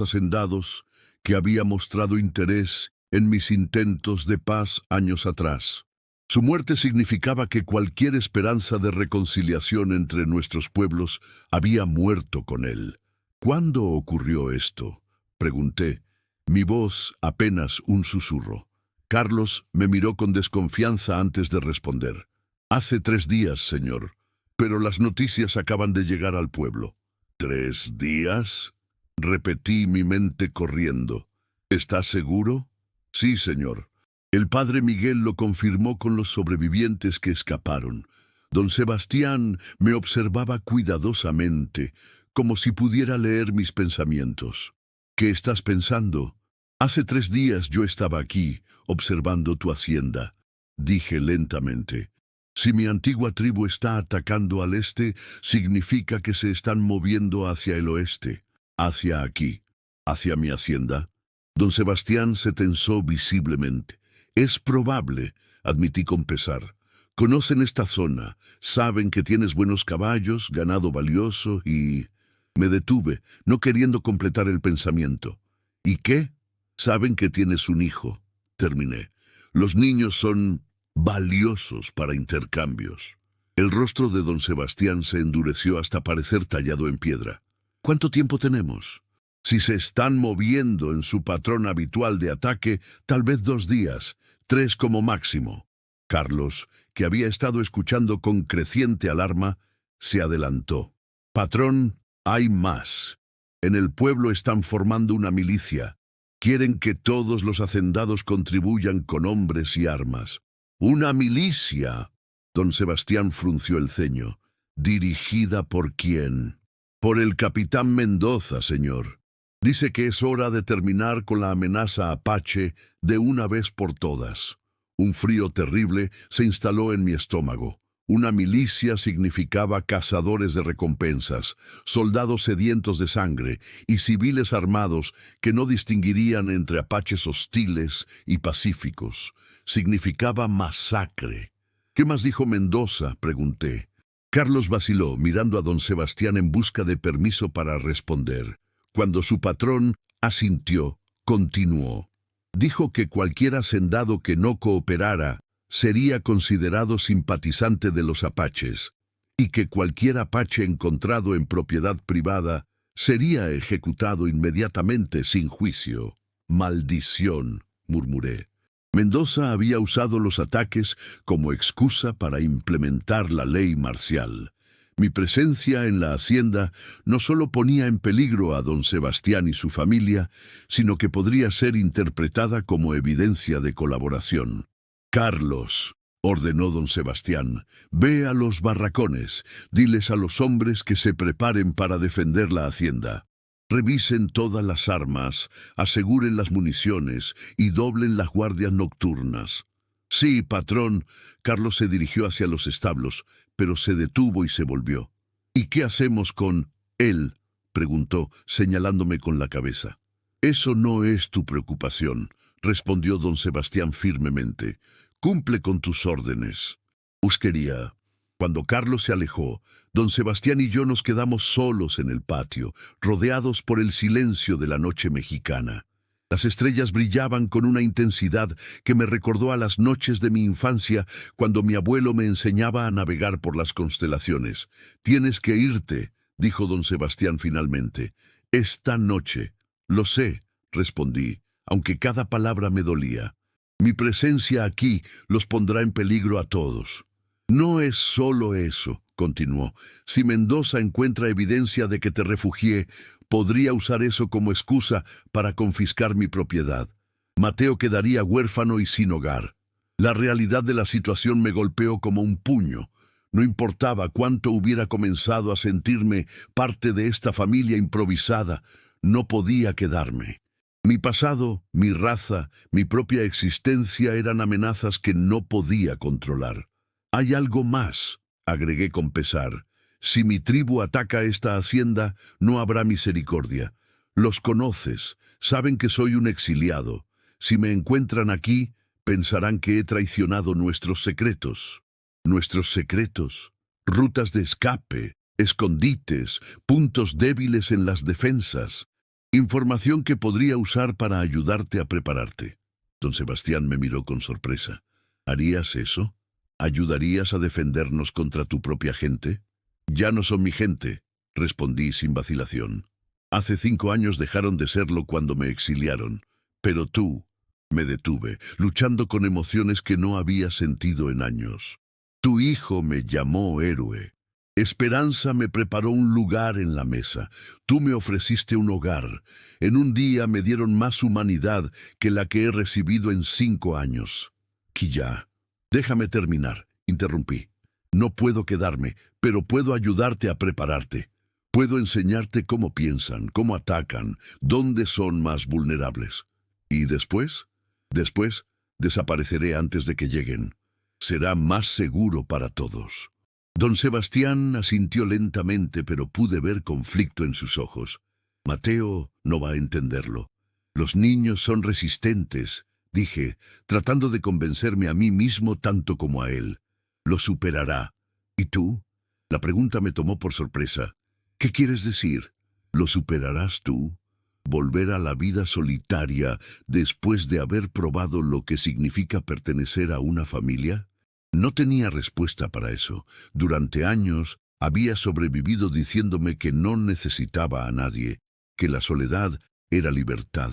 hacendados que había mostrado interés en mis intentos de paz años atrás. Su muerte significaba que cualquier esperanza de reconciliación entre nuestros pueblos había muerto con él. «¿Cuándo ocurrió esto?», pregunté, mi voz apenas un susurro. Carlos me miró con desconfianza antes de responder. «Hace 3 días, señor, pero las noticias acaban de llegar al pueblo». «¿3 días?», repetí, mi mente corriendo. «¿Estás seguro?». «Sí, señor. El padre Miguel lo confirmó con los sobrevivientes que escaparon. Don Sebastián me observaba cuidadosamente, como si pudiera leer mis pensamientos. «¿Qué estás pensando?». «Hace 3 días yo estaba aquí, observando tu hacienda», dije lentamente. «Si mi antigua tribu está atacando al este, significa que se están moviendo hacia el oeste, hacia aquí, hacia mi hacienda». Don Sebastián se tensó visiblemente. «Es probable», admití con pesar. «Conocen esta zona, saben que tienes buenos caballos, ganado valioso y...». Me detuve, no queriendo completar el pensamiento. «¿Y qué?». «Saben que tienes un hijo», terminé. «Los niños son valiosos para intercambios». El rostro de don Sebastián se endureció hasta parecer tallado en piedra. «¿Cuánto tiempo tenemos?». «Si se están moviendo en su patrón habitual de ataque, tal vez 2 días, 3 como máximo». Carlos, que había estado escuchando con creciente alarma, se adelantó. «Patrón, hay más. En el pueblo están formando una milicia. Quieren que todos los hacendados contribuyan con hombres y armas». «¿Una milicia?». Don Sebastián frunció el ceño. «¿Dirigida por quién?». «Por el capitán Mendoza, señor. Dice que es hora de terminar con la amenaza apache de una vez por todas». Un frío terrible se instaló en mi estómago. Una milicia significaba cazadores de recompensas, soldados sedientos de sangre y civiles armados que no distinguirían entre apaches hostiles y pacíficos. Significaba masacre. «¿Qué más dijo Mendoza?», pregunté. Carlos vaciló, mirando a don Sebastián en busca de permiso para responder. Cuando su patrón asintió, continuó. «Dijo que cualquier hacendado que no cooperara sería considerado simpatizante de los apaches, y que cualquier apache encontrado en propiedad privada sería ejecutado inmediatamente sin juicio». «Maldición», murmuré. Mendoza había usado los ataques como excusa para implementar la ley marcial. Mi presencia en la hacienda no solo ponía en peligro a don Sebastián y su familia, sino que podría ser interpretada como evidencia de colaboración. «Carlos», ordenó don Sebastián, «ve a los barracones, diles a los hombres que se preparen para defender la hacienda. Revisen todas las armas, aseguren las municiones y doblen las guardias nocturnas». Sí, patrón. Carlos se dirigió hacia los establos, pero se detuvo y se volvió. ¿Y qué hacemos con él?, preguntó, señalándome con la cabeza. Eso no es tu preocupación, respondió don Sebastián firmemente. Cumple con tus órdenes. Busquería. Cuando Carlos se alejó, don Sebastián y yo nos quedamos solos en el patio, rodeados por el silencio de la noche mexicana. Las estrellas brillaban con una intensidad que me recordó a las noches de mi infancia cuando mi abuelo me enseñaba a navegar por las constelaciones. Tienes que irte, dijo don Sebastián finalmente. Esta noche. Lo sé, respondí, aunque cada palabra me dolía. Mi presencia aquí los pondrá en peligro a todos. No es solo eso, continuó. Si Mendoza encuentra evidencia de que te refugié, podría usar eso como excusa para confiscar mi propiedad. Mateo quedaría huérfano y sin hogar. La realidad de la situación me golpeó como un puño. No importaba cuánto hubiera comenzado a sentirme parte de esta familia improvisada, no podía quedarme. Mi pasado, mi raza, mi propia existencia eran amenazas que no podía controlar. Hay algo más, agregué con pesar. Si mi tribu ataca esta hacienda, no habrá misericordia. Los conoces, saben que soy un exiliado. Si me encuentran aquí, pensarán que he traicionado nuestros secretos. Nuestros secretos, rutas de escape, escondites, puntos débiles en las defensas. Información que podría usar para ayudarte a prepararte. Don Sebastián me miró con sorpresa. ¿Harías eso? ¿Ayudarías a defendernos contra tu propia gente? Ya no son mi gente, respondí sin vacilación. Hace 5 años dejaron de serlo cuando me exiliaron. Pero tú, me detuve, luchando con emociones que no había sentido en años. Tu hijo me llamó héroe. Esperanza me preparó un lugar en la mesa. Tú me ofreciste un hogar. En un día me dieron más humanidad que la que he recibido en 5 años. Quilla, déjame terminar, interrumpí. No puedo quedarme, pero puedo ayudarte a prepararte. Puedo enseñarte cómo piensan, cómo atacan, dónde son más vulnerables. ¿Y después? Después, desapareceré antes de que lleguen. Será más seguro para todos. Don Sebastián asintió lentamente, pero pude ver conflicto en sus ojos. Mateo no va a entenderlo. Los niños son resistentes, dije, tratando de convencerme a mí mismo tanto como a él. Lo superará. ¿Y tú? La pregunta me tomó por sorpresa. ¿Qué quieres decir? ¿Lo superarás tú? ¿Volver a la vida solitaria después de haber probado lo que significa pertenecer a una familia? No tenía respuesta para eso. Durante años había sobrevivido diciéndome que no necesitaba a nadie, que la soledad era libertad.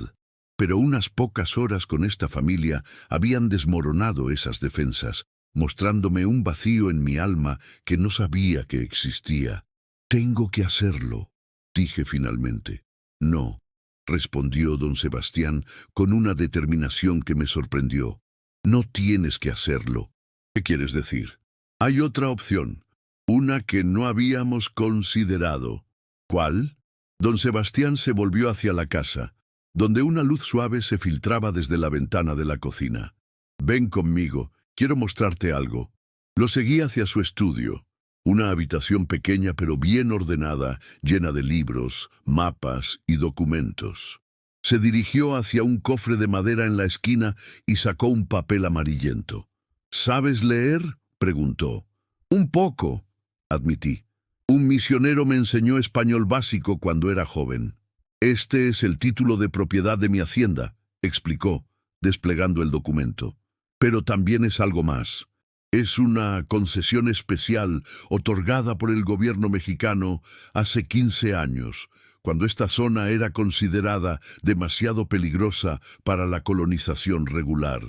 Pero unas pocas horas con esta familia habían desmoronado esas defensas, mostrándome un vacío en mi alma que no sabía que existía. Tengo que hacerlo, dije finalmente. No, respondió don Sebastián con una determinación que me sorprendió. No tienes que hacerlo. ¿Qué quieres decir? Hay otra opción, una que no habíamos considerado. ¿Cuál? Don Sebastián se volvió hacia la casa, donde una luz suave se filtraba desde la ventana de la cocina. Ven conmigo, quiero mostrarte algo. Lo seguí hacia su estudio, una habitación pequeña pero bien ordenada, llena de libros, mapas y documentos. Se dirigió hacia un cofre de madera en la esquina y sacó un papel amarillento. ¿Sabes leer?, preguntó. Un poco, admití. Un misionero me enseñó español básico cuando era joven. Este es el título de propiedad de mi hacienda, explicó, desplegando el documento. Pero también es algo más. Es una concesión especial otorgada por el gobierno mexicano hace 15 años, cuando esta zona era considerada demasiado peligrosa para la colonización regular.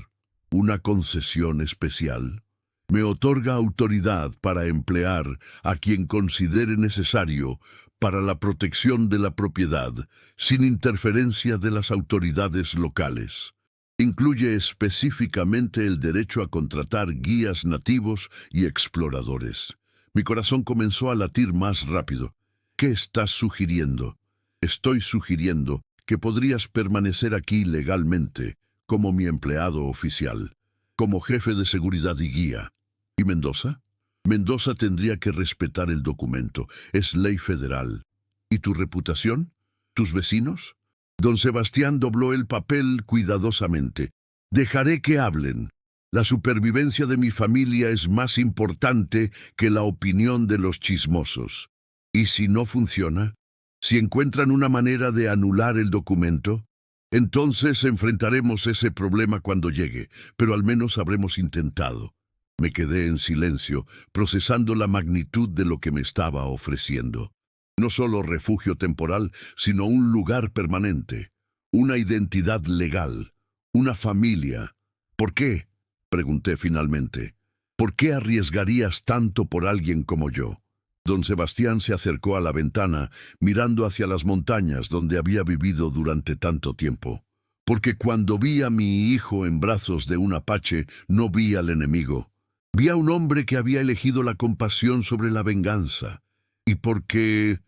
Una concesión especial. Me otorga autoridad para emplear a quien considere necesario para la protección de la propiedad, sin interferencia de las autoridades locales. Incluye específicamente el derecho a contratar guías nativos y exploradores. Mi corazón comenzó a latir más rápido. ¿Qué estás sugiriendo? Estoy sugiriendo que podrías permanecer aquí legalmente, como mi empleado oficial. como jefe de seguridad y guía. ¿Y Mendoza? Mendoza tendría que respetar el documento. Es ley federal. ¿Y tu reputación? ¿Tus vecinos? Don Sebastián dobló el papel cuidadosamente. Dejaré que hablen. La supervivencia de mi familia es más importante que la opinión de los chismosos. ¿Y si no funciona? Si encuentran una manera de anular el documento, entonces enfrentaremos ese problema cuando llegue, pero al menos habremos intentado. Me quedé en silencio, procesando la magnitud de lo que me estaba ofreciendo. No solo refugio temporal, sino un lugar permanente, una identidad legal, una familia. ¿Por qué?, pregunté finalmente. ¿Por qué arriesgarías tanto por alguien como yo? Don Sebastián se acercó a la ventana, mirando hacia las montañas donde había vivido durante tanto tiempo. Porque cuando vi a mi hijo en brazos de un apache, no vi al enemigo. Vi a un hombre que había elegido la compasión sobre la venganza. Y porque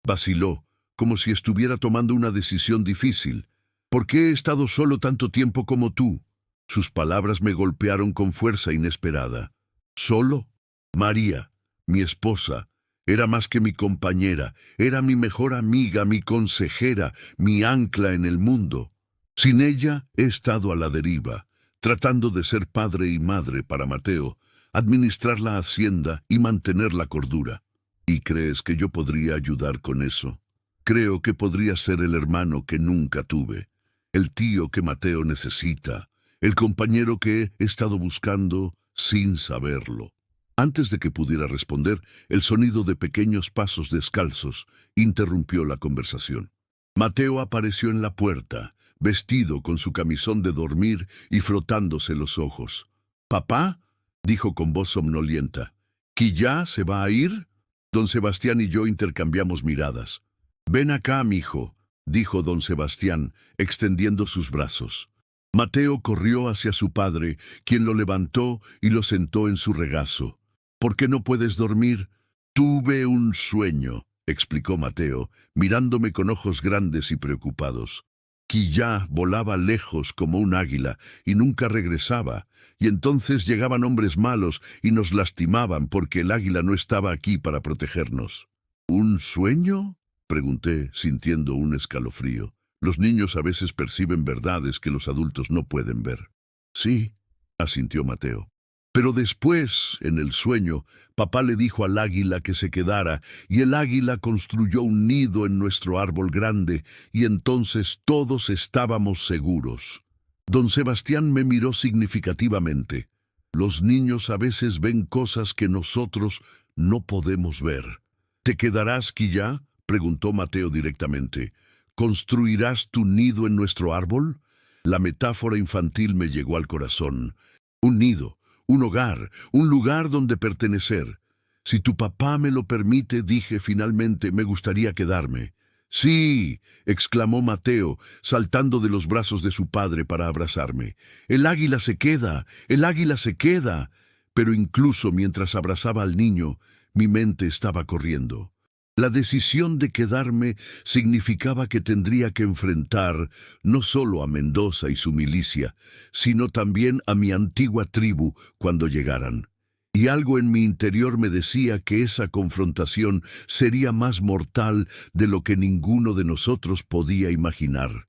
vaciló, como si estuviera tomando una decisión difícil. ¿Por qué he estado solo tanto tiempo como tú? Sus palabras me golpearon con fuerza inesperada. ¿Solo? María, mi esposa, era más que mi compañera, era mi mejor amiga, mi consejera, mi ancla en el mundo. Sin ella he estado a la deriva, tratando de ser padre y madre para Mateo, administrar la hacienda y mantener la cordura. ¿Y crees que yo podría ayudar con eso? Creo que podría ser el hermano que nunca tuve, el tío que Mateo necesita, el compañero que he estado buscando sin saberlo. Antes de que pudiera responder, el sonido de pequeños pasos descalzos interrumpió la conversación. Mateo apareció en la puerta, vestido con su camisón de dormir y frotándose los ojos. «¿Papá?», dijo con voz somnolienta. «¿Quillá se va a ir?». Don Sebastián y yo intercambiamos miradas. «Ven acá, mijo», dijo don Sebastián, extendiendo sus brazos. Mateo corrió hacia su padre, quien lo levantó y lo sentó en su regazo. «¿Por qué no puedes dormir?». «Tuve un sueño», explicó Mateo, mirándome con ojos grandes y preocupados. Quillá volaba lejos como un águila y nunca regresaba, y entonces llegaban hombres malos y nos lastimaban porque el águila no estaba aquí para protegernos. «¿Un sueño?», pregunté, sintiendo un escalofrío. Los niños a veces perciben verdades que los adultos no pueden ver. «Sí», asintió Mateo. «Pero después, en el sueño, papá le dijo al águila que se quedara, y el águila construyó un nido en nuestro árbol grande, y entonces todos estábamos seguros». Don Sebastián me miró significativamente. «Los niños a veces ven cosas que nosotros no podemos ver». «¿Te quedarás, Quillá?», preguntó Mateo directamente. «¿Construirás tu nido en nuestro árbol?». La metáfora infantil me llegó al corazón. Un nido, un hogar, un lugar donde pertenecer. «Si tu papá me lo permite», dije finalmente, «me gustaría quedarme». «Sí», exclamó Mateo, saltando de los brazos de su padre para abrazarme. «El águila se queda, el águila se queda». Pero incluso mientras abrazaba al niño, mi mente estaba corriendo. La decisión de quedarme significaba que tendría que enfrentar no solo a Mendoza y su milicia, sino también a mi antigua tribu cuando llegaran. Y algo en mi interior me decía que esa confrontación sería más mortal de lo que ninguno de nosotros podía imaginar.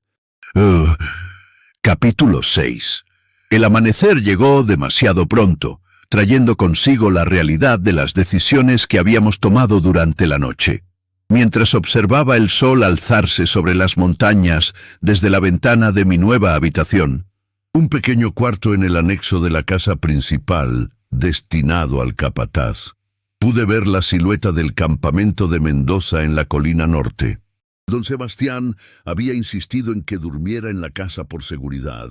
Capítulo 6. El amanecer llegó demasiado pronto, trayendo consigo la realidad de las decisiones que habíamos tomado durante la noche. Mientras observaba el sol alzarse sobre las montañas desde la ventana de mi nueva habitación, un pequeño cuarto en el anexo de la casa principal, destinado al capataz, pude ver la silueta del campamento de Mendoza en la colina norte. Don Sebastián había insistido en que durmiera en la casa por seguridad,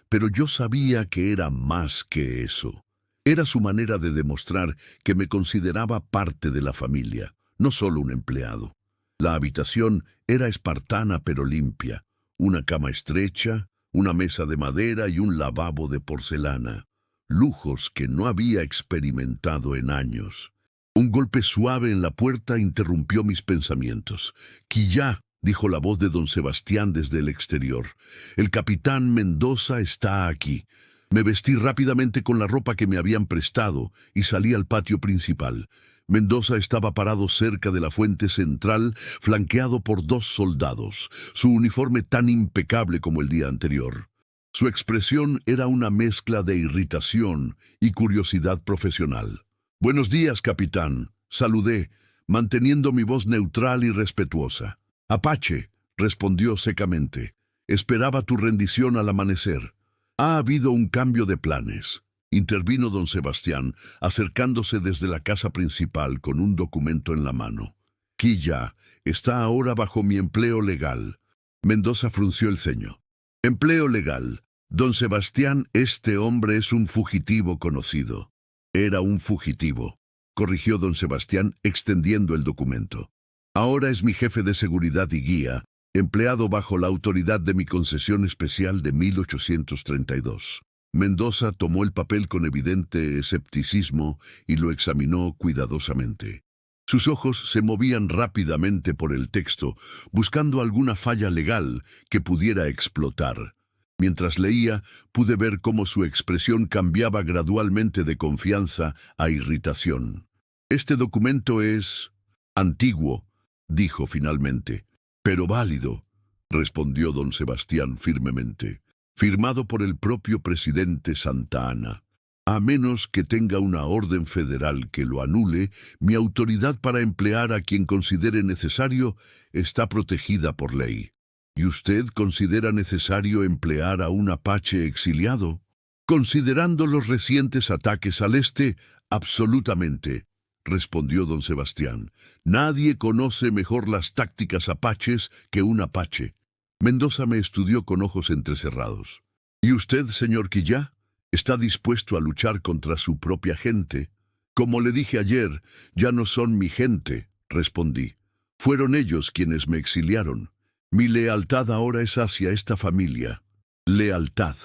pero yo sabía que era más que eso. Era su manera de demostrar que me consideraba parte de la familia, no solo un empleado. La habitación era espartana pero limpia, una cama estrecha, una mesa de madera y un lavabo de porcelana, lujos que no había experimentado en años. Un golpe suave en la puerta interrumpió mis pensamientos. «Quillá», dijo la voz de don Sebastián desde el exterior. «El capitán Mendoza está aquí». Me vestí rápidamente con la ropa que me habían prestado y salí al patio principal. Mendoza estaba parado cerca de la fuente central, flanqueado por 2 soldados, su uniforme tan impecable como el día anterior. Su expresión era una mezcla de irritación y curiosidad profesional. «Buenos días, capitán», saludé, manteniendo mi voz neutral y respetuosa. «Apache», respondió secamente, «esperaba tu rendición al amanecer. Ha habido un cambio de planes», intervino don Sebastián, acercándose desde la casa principal con un documento en la mano. «Quilla está ahora bajo mi empleo legal». Mendoza frunció el ceño. «Empleo legal. Don Sebastián, este hombre es un fugitivo conocido». «Era un fugitivo», corrigió don Sebastián, extendiendo el documento. «Ahora es mi jefe de seguridad y guía, empleado bajo la autoridad de mi concesión especial de 1832. Mendoza tomó el papel con evidente escepticismo y lo examinó cuidadosamente. Sus ojos se movían rápidamente por el texto, buscando alguna falla legal que pudiera explotar. Mientras leía, pude ver cómo su expresión cambiaba gradualmente de confianza a irritación. «Este documento es antiguo», dijo finalmente. «Pero válido», respondió don Sebastián firmemente. «Firmado por el propio presidente Santa Anna. A menos que tenga una orden federal que lo anule, mi autoridad para emplear a quien considere necesario está protegida por ley». «¿Y usted considera necesario emplear a un apache exiliado?» «Considerando los recientes ataques al este, absolutamente», respondió don Sebastián. «Nadie conoce mejor las tácticas apaches que un apache». Mendoza me estudió con ojos entrecerrados. «¿Y usted, señor Quilla, está dispuesto a luchar contra su propia gente?» «Como le dije ayer, ya no son mi gente», respondí. «Fueron ellos quienes me exiliaron. Mi lealtad ahora es hacia esta familia». «Lealtad»,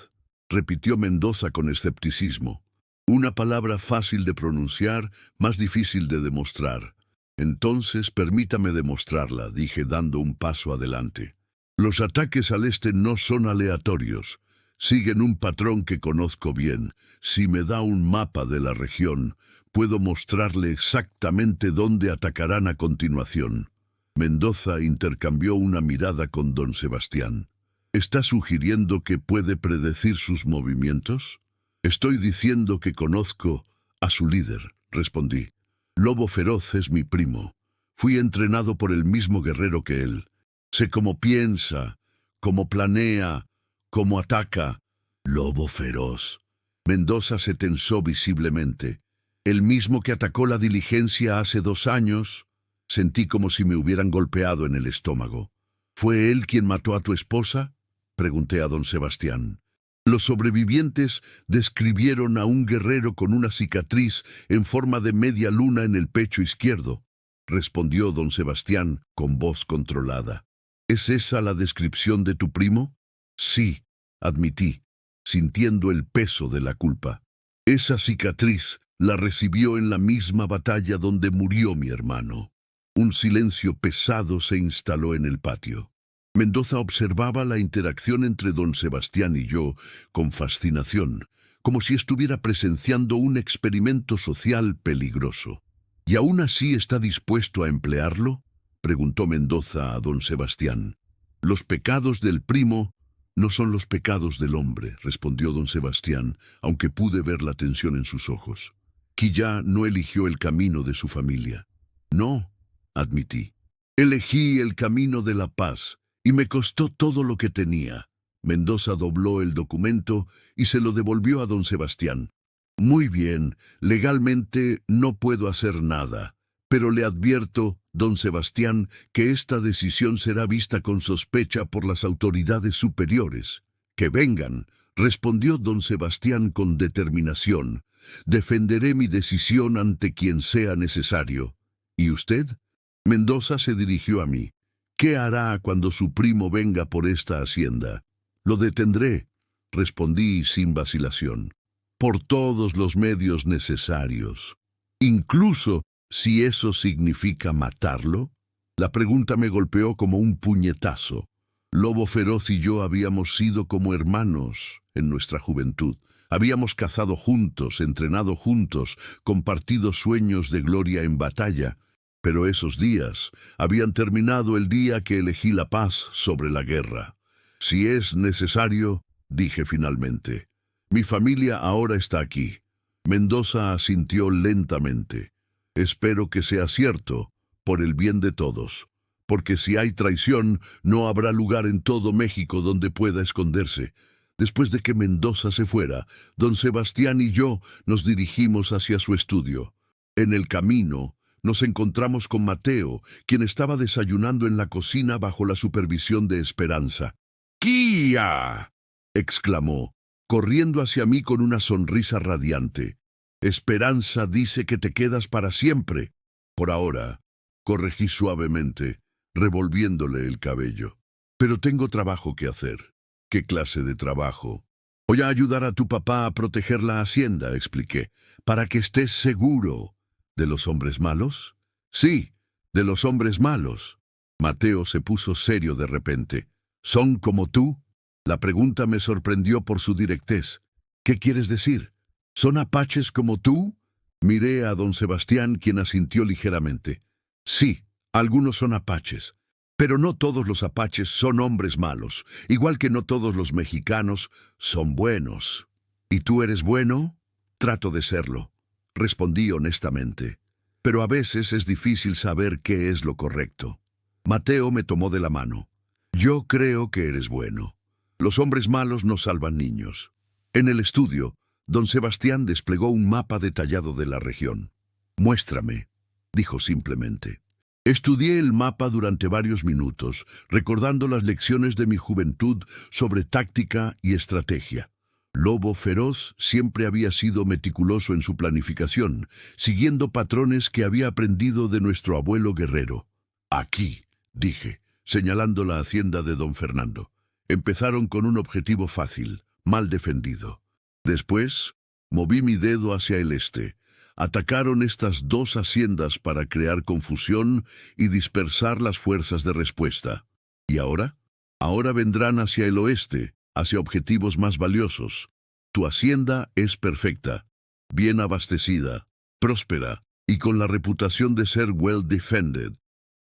repitió Mendoza con escepticismo. «Una palabra fácil de pronunciar, más difícil de demostrar». «Entonces permítame demostrarla», dije dando un paso adelante. «Los ataques al este no son aleatorios. Siguen un patrón que conozco bien. Si me da un mapa de la región, puedo mostrarle exactamente dónde atacarán a continuación». Mendoza intercambió una mirada con don Sebastián. «¿Está sugiriendo que puede predecir sus movimientos?» «Estoy diciendo que conozco a su líder», respondí. «Lobo Feroz es mi primo. Fui entrenado por el mismo guerrero que él. Sé cómo piensa, cómo planea, cómo ataca». «Lobo Feroz». Mendoza se tensó visiblemente. «¿El mismo que atacó la diligencia hace 2 años?» Sentí como si me hubieran golpeado en el estómago. «¿Fue él quien mató a tu esposa?», pregunté a don Sebastián. Los sobrevivientes describieron a un guerrero con una cicatriz en forma de media luna en el pecho izquierdo, respondió don Sebastián con voz controlada. «¿Es esa la descripción de tu primo?» «Sí», admití, sintiendo el peso de la culpa. «Esa cicatriz la recibió en la misma batalla donde murió mi hermano». Un silencio pesado se instaló en el patio. Mendoza observaba la interacción entre don Sebastián y yo con fascinación, como si estuviera presenciando un experimento social peligroso. «¿Y aún así está dispuesto a emplearlo?», preguntó Mendoza a don Sebastián. «Los pecados del primo no son los pecados del hombre», respondió don Sebastián, aunque pude ver la tensión en sus ojos. «Quilla no eligió el camino de su familia». «No», admití. «Elegí el camino de la paz, y me costó todo lo que tenía». Mendoza dobló el documento y se lo devolvió a don Sebastián. «Muy bien, legalmente no puedo hacer nada, pero le advierto, don Sebastián, que esta decisión será vista con sospecha por las autoridades superiores». «Que vengan», respondió don Sebastián con determinación. «Defenderé mi decisión ante quien sea necesario». «¿Y usted?». Mendoza se dirigió a mí. «¿Qué hará cuando su primo venga por esta hacienda?». «Lo detendré», respondí sin vacilación. «Por todos los medios necesarios». «¿Incluso si eso significa matarlo?». La pregunta me golpeó como un puñetazo. Lobo Feroz y yo habíamos sido como hermanos en nuestra juventud. Habíamos cazado juntos, entrenado juntos, compartido sueños de gloria en batalla, pero esos días habían terminado el día que elegí la paz sobre la guerra. Si es necesario, dije finalmente. Mi familia ahora está aquí. Mendoza asintió lentamente. Espero que sea cierto, por el bien de todos, porque si hay traición, no habrá lugar en todo México donde pueda esconderse. Después de que Mendoza se fuera, don Sebastián y yo nos dirigimos hacia su estudio. En el camino, nos encontramos con Mateo, quien estaba desayunando en la cocina bajo la supervisión de Esperanza. ¡Kia!, exclamó, corriendo hacia mí con una sonrisa radiante. Esperanza dice que te quedas para siempre. Por ahora, corregí suavemente, revolviéndole el cabello. Pero tengo trabajo que hacer. ¿Qué clase de trabajo? Voy a ayudar a tu papá a proteger la hacienda, expliqué, para que estés seguro. ¿De los hombres malos? Sí, de los hombres malos. Mateo se puso serio de repente. ¿Son como tú? La pregunta me sorprendió por su directez. ¿Qué quieres decir? ¿Son apaches como tú? Miré a don Sebastián, quien asintió ligeramente. Sí, algunos son apaches. Pero no todos los apaches son hombres malos, igual que no todos los mexicanos son buenos. ¿Y tú eres bueno? Trato de serlo, respondí honestamente. Pero a veces es difícil saber qué es lo correcto. Mateo me tomó de la mano. Yo creo que eres bueno. Los hombres malos no salvan niños. En el estudio, don Sebastián desplegó un mapa detallado de la región. Muéstrame, dijo simplemente. Estudié el mapa durante varios minutos, recordando las lecciones de mi juventud sobre táctica y estrategia. Lobo Feroz siempre había sido meticuloso en su planificación, siguiendo patrones que había aprendido de nuestro abuelo guerrero. Aquí, dije, señalando la hacienda de don Fernando. Empezaron con un objetivo fácil, mal defendido. Después, moví mi dedo hacia el este. Atacaron estas dos haciendas para crear confusión y dispersar las fuerzas de respuesta. ¿Y ahora? Ahora vendrán hacia el oeste, hacia objetivos más valiosos. Tu hacienda es perfecta, bien abastecida, próspera y con la reputación de ser well defended.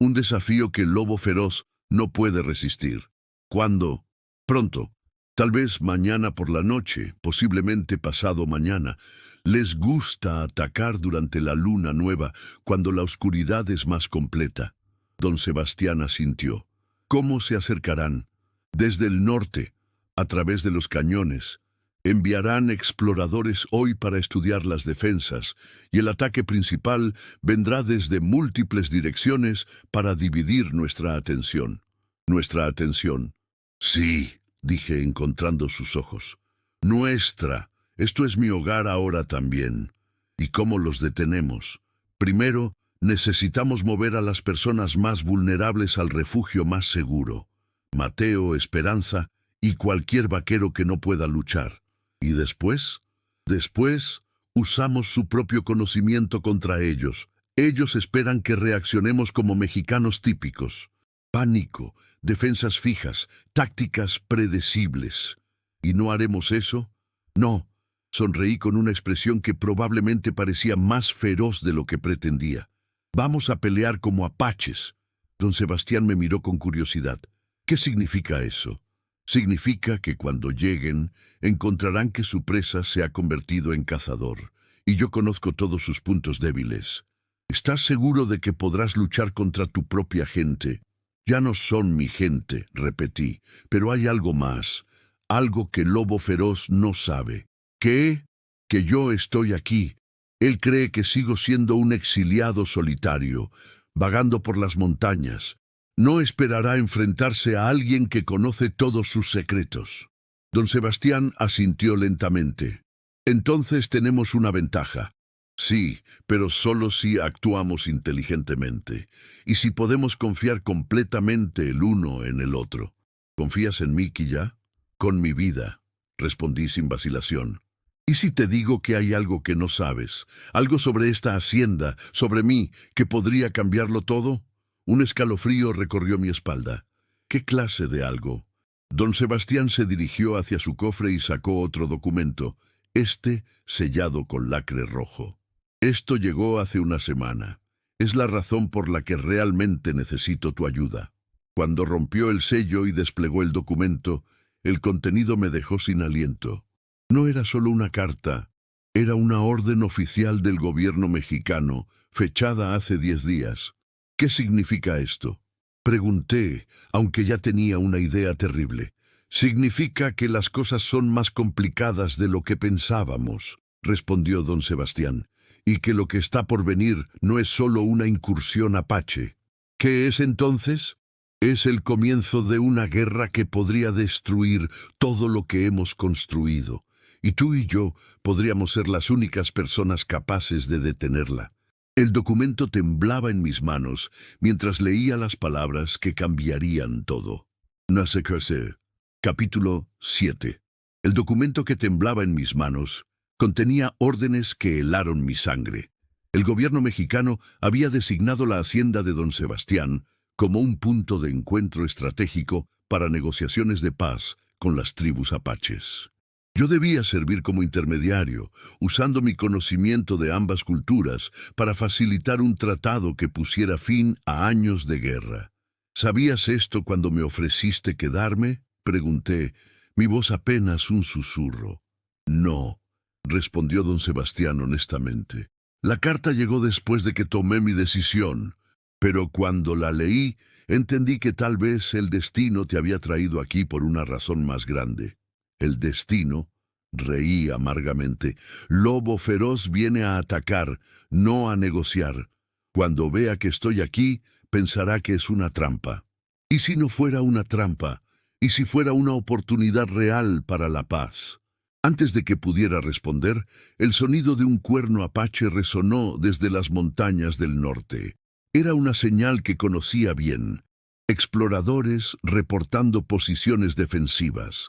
Un desafío que el lobo feroz no puede resistir. ¿Cuándo? Pronto. Tal vez mañana por la noche, posiblemente pasado mañana. Les gusta atacar durante la luna nueva, cuando la oscuridad es más completa. Don Sebastián asintió. ¿Cómo se acercarán? Desde el norte, a través de los cañones. Enviarán exploradores hoy para estudiar las defensas, y el ataque principal vendrá desde múltiples direcciones para dividir nuestra atención. ¿Nuestra atención? Sí, dije encontrando sus ojos. Nuestra. Esto es mi hogar ahora también. ¿Y cómo los detenemos? Primero, necesitamos mover a las personas más vulnerables al refugio más seguro. Mateo, Esperanza y cualquier vaquero que no pueda luchar. ¿Y después? Después, usamos su propio conocimiento contra ellos. Ellos esperan que reaccionemos como mexicanos típicos. Pánico, defensas fijas, tácticas predecibles. ¿Y no haremos eso? No. Sonreí con una expresión que probablemente parecía más feroz de lo que pretendía. Vamos a pelear como apaches. Don Sebastián me miró con curiosidad. ¿Qué significa eso? Significa que cuando lleguen, encontrarán que su presa se ha convertido en cazador, y yo conozco todos sus puntos débiles. ¿Estás seguro de que podrás luchar contra tu propia gente? Ya no son mi gente, repetí, pero hay algo más, algo que Lobo Feroz no sabe. ¿Qué? Que yo estoy aquí. Él cree que sigo siendo un exiliado solitario, vagando por las montañas. No esperará enfrentarse a alguien que conoce todos sus secretos. Don Sebastián asintió lentamente. Entonces tenemos una ventaja. Sí, pero solo si actuamos inteligentemente, y si podemos confiar completamente el uno en el otro. ¿Confías en mí, Quilla? Con mi vida, respondí sin vacilación. ¿Y si te digo que hay algo que no sabes? Algo sobre esta hacienda, sobre mí, que podría cambiarlo todo? Un escalofrío recorrió mi espalda. ¿Qué clase de algo? Don Sebastián se dirigió hacia su cofre y sacó otro documento. sellado con lacre rojo. Esto llegó hace una semana. Es la razón por la que realmente necesito tu ayuda. Cuando rompió el sello y desplegó el documento, el contenido me dejó sin aliento. No era solo una carta, era una orden oficial del gobierno mexicano, fechada hace 10 días. ¿Qué significa esto? Pregunté, aunque ya tenía una idea terrible. Significa que las cosas son más complicadas de lo que pensábamos, respondió don Sebastián, y que lo que está por venir no es solo una incursión apache. ¿Qué es entonces? Es el comienzo de una guerra que podría destruir todo lo que hemos construido, y tú y yo podríamos ser las únicas personas capaces de detenerla. El documento temblaba en mis manos mientras leía las palabras que cambiarían todo. No sé qué hacer. Capítulo 7. El documento que temblaba en mis manos contenía órdenes que helaron mi sangre. El gobierno mexicano había designado la hacienda de don Sebastián como un punto de encuentro estratégico para negociaciones de paz con las tribus apaches. Yo debía servir como intermediario, usando mi conocimiento de ambas culturas para facilitar un tratado que pusiera fin a años de guerra. ¿Sabías esto cuando me ofreciste quedarme?, pregunté, mi voz apenas un susurro. No, respondió don Sebastián honestamente. La carta llegó después de que tomé mi decisión, pero cuando la leí, entendí que tal vez el destino te había traído aquí por una razón más grande. El destino, reí amargamente. Lobo feroz viene a atacar, no a negociar. Cuando vea que estoy aquí, pensará que es una trampa. ¿Y si no fuera una trampa? ¿Y si fuera una oportunidad real para la paz? Antes de que pudiera responder, el sonido de un cuerno apache resonó desde las montañas del norte. Era una señal que conocía bien. Exploradores reportando posiciones defensivas.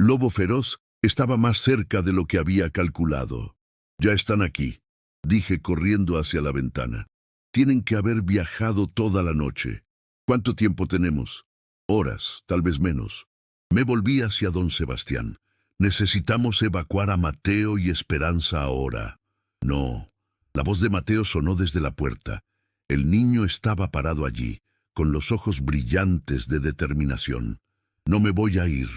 Lobo feroz estaba más cerca de lo que había calculado. Ya están aquí, dije corriendo hacia la ventana. Tienen que haber viajado toda la noche. ¿Cuánto tiempo tenemos? Horas, tal vez menos. Me volví hacia don Sebastián. Necesitamos evacuar a Mateo y Esperanza ahora. No. La voz de Mateo sonó desde la puerta. El niño estaba parado allí, con los ojos brillantes de determinación. No me voy a ir.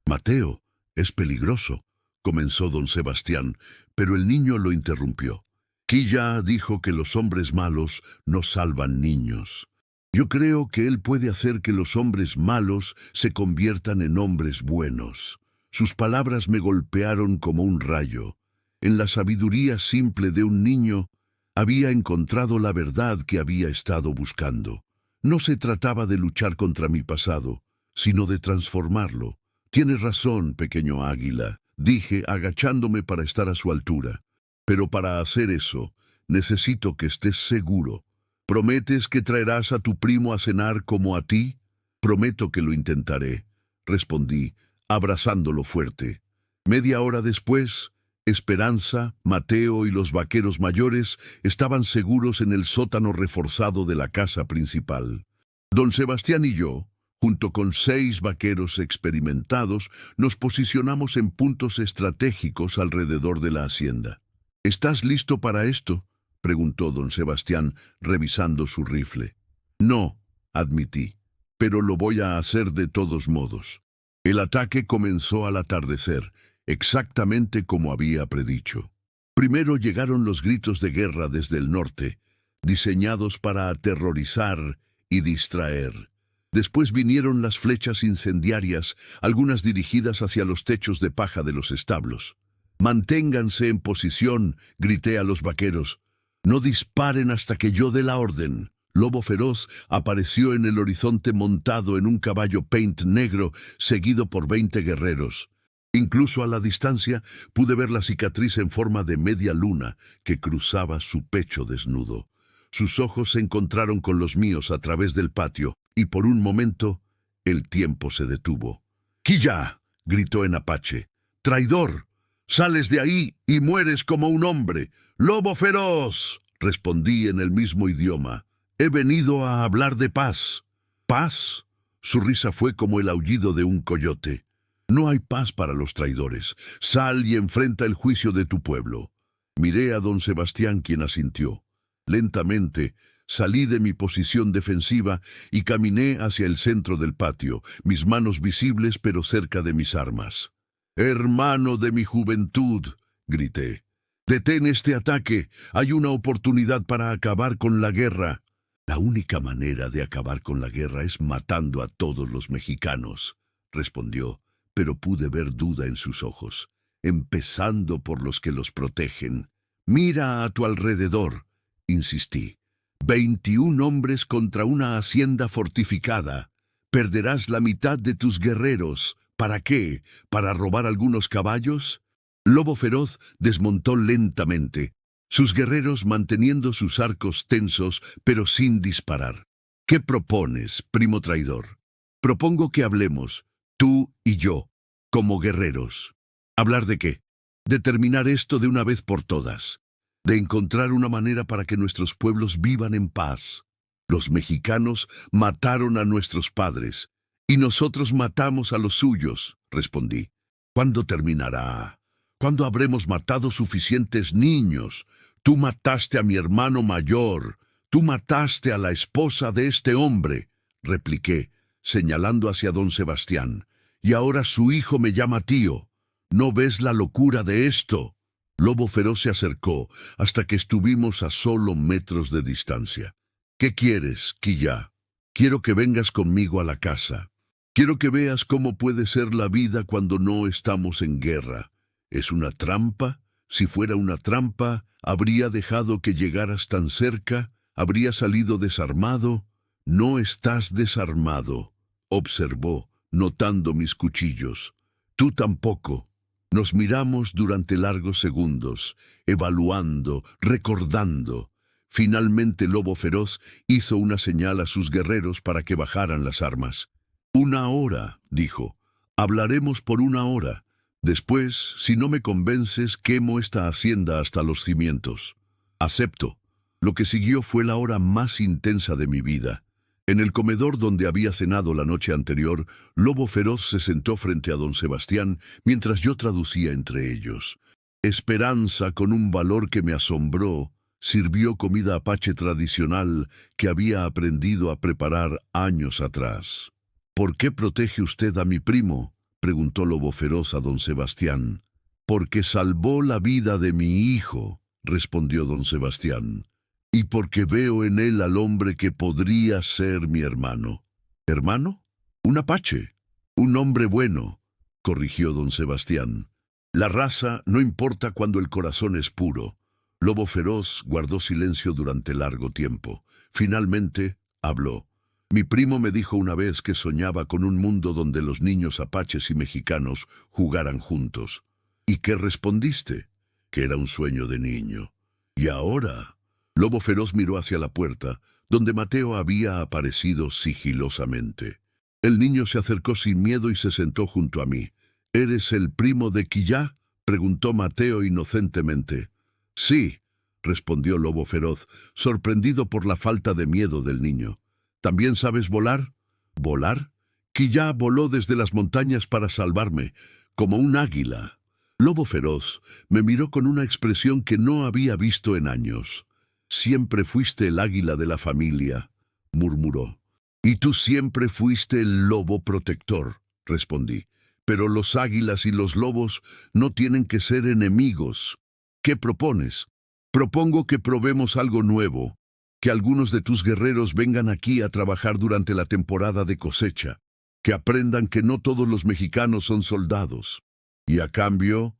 Mateo, es peligroso, comenzó don Sebastián, pero el niño lo interrumpió. Quilla dijo que los hombres malos no salvan niños. Yo creo que él puede hacer que los hombres malos se conviertan en hombres buenos. Sus palabras me golpearon como un rayo. En la sabiduría simple de un niño, había encontrado la verdad que había estado buscando. No se trataba de luchar contra mi pasado, sino de transformarlo. Tienes razón, pequeño águila, dije agachándome para estar a su altura. Pero para hacer eso, necesito que estés seguro. ¿Prometes que traerás a tu primo a cenar como a ti? Prometo que lo intentaré, respondí, abrazándolo fuerte. Media hora después, Esperanza, Mateo y los vaqueros mayores estaban seguros en el sótano reforzado de la casa principal. Don Sebastián y yo, junto con 6 vaqueros experimentados, nos posicionamos en puntos estratégicos alrededor de la hacienda. ¿Estás listo para esto?, preguntó don Sebastián, revisando su rifle. No, admití, pero lo voy a hacer de todos modos. El ataque comenzó al atardecer, exactamente como había predicho. Primero llegaron los gritos de guerra desde el norte, diseñados para aterrorizar y distraer. Después vinieron las flechas incendiarias, algunas dirigidas hacia los techos de paja de los establos. «Manténganse en posición», grité a los vaqueros. «No disparen hasta que yo dé la orden». Lobo feroz apareció en el horizonte montado en un caballo paint negro, seguido por 20 guerreros. Incluso a la distancia pude ver la cicatriz en forma de media luna que cruzaba su pecho desnudo. Sus ojos se encontraron con los míos a través del patio, y por un momento el tiempo se detuvo. «¡Quilla!», gritó en apache. «¡Traidor! Sales de ahí y mueres como un hombre. ¡Lobo feroz!», respondí en el mismo idioma. «He venido a hablar de paz». «¿Paz?». Su risa fue como el aullido de un coyote. No hay paz para los traidores. Sal y enfrenta el juicio de tu pueblo. Miré a don Sebastián, quien asintió. Lentamente salí de mi posición defensiva y caminé hacia el centro del patio, mis manos visibles pero cerca de mis armas. «Hermano de mi juventud», grité. «Detén este ataque. Hay una oportunidad para acabar con la guerra». «La única manera de acabar con la guerra es matando a todos los mexicanos», respondió, pero pude ver duda en sus ojos. «Empezando por los que los protegen. Mira a tu alrededor», insistí. 21 hombres contra una hacienda fortificada. Perderás la mitad de tus guerreros. ¿Para qué? ¿Para robar algunos caballos? Lobo Feroz desmontó lentamente, sus guerreros manteniendo sus arcos tensos, pero sin disparar. ¿Qué propones, primo traidor? Propongo que hablemos, tú y yo, como guerreros. ¿Hablar de qué? De terminar esto de una vez por todas. De encontrar una manera para que nuestros pueblos vivan en paz. Los mexicanos mataron a nuestros padres, y nosotros matamos a los suyos, respondí. ¿Cuándo terminará? ¿Cuándo habremos matado suficientes niños? Tú mataste a mi hermano mayor, tú mataste a la esposa de este hombre, repliqué, señalando hacia don Sebastián, y ahora su hijo me llama tío. ¿No ves la locura de esto? Lobo Feroz se acercó hasta que estuvimos a solo metros de distancia. ¿Qué quieres, Quilla? Quiero que vengas conmigo a la casa. Quiero que veas cómo puede ser la vida cuando no estamos en guerra. ¿Es una trampa? Si fuera una trampa, ¿habría dejado que llegaras tan cerca? ¿Habría salido desarmado? No estás desarmado, observó, notando mis cuchillos. Tú tampoco. Nos miramos durante largos segundos, evaluando, recordando. Finalmente Lobo Feroz hizo una señal a sus guerreros para que bajaran las armas. 1 hora, dijo. Hablaremos por 1 hora. Después, si no me convences, quemo esta hacienda hasta los cimientos. Acepto. Lo que siguió fue la hora más intensa de mi vida. En el comedor donde había cenado la noche anterior, Lobo Feroz se sentó frente a don Sebastián mientras yo traducía entre ellos. Esperanza, con un valor que me asombró, sirvió comida apache tradicional que había aprendido a preparar años atrás. «¿Por qué protege usted a mi primo?», preguntó Lobo Feroz a don Sebastián. «Porque salvó la vida de mi hijo», respondió don Sebastián. «Y porque veo en él al hombre que podría ser mi hermano». «¿Hermano? Un apache. Un hombre bueno», corrigió don Sebastián. «La raza no importa cuando el corazón es puro». Lobo Feroz guardó silencio durante largo tiempo. Finalmente habló. «Mi primo me dijo una vez que soñaba con un mundo donde los niños apaches y mexicanos jugaran juntos». «¿Y qué respondiste?» «Que era un sueño de niño». «¿Y ahora?» Lobo Feroz miró hacia la puerta, donde Mateo había aparecido sigilosamente. El niño se acercó sin miedo y se sentó junto a mí. «¿Eres el primo de Quilla?», preguntó Mateo inocentemente. «Sí», respondió Lobo Feroz, sorprendido por la falta de miedo del niño. «¿También sabes volar?» «¿Volar?» «Quilla voló desde las montañas para salvarme, como un águila». Lobo Feroz me miró con una expresión que no había visto en años. «Siempre fuiste el águila de la familia», murmuró. «Y tú siempre fuiste el lobo protector», respondí. «Pero los águilas y los lobos no tienen que ser enemigos. ¿Qué propones?» «Propongo que probemos algo nuevo, que algunos de tus guerreros vengan aquí a trabajar durante la temporada de cosecha, que aprendan que no todos los mexicanos son soldados. Y a cambio,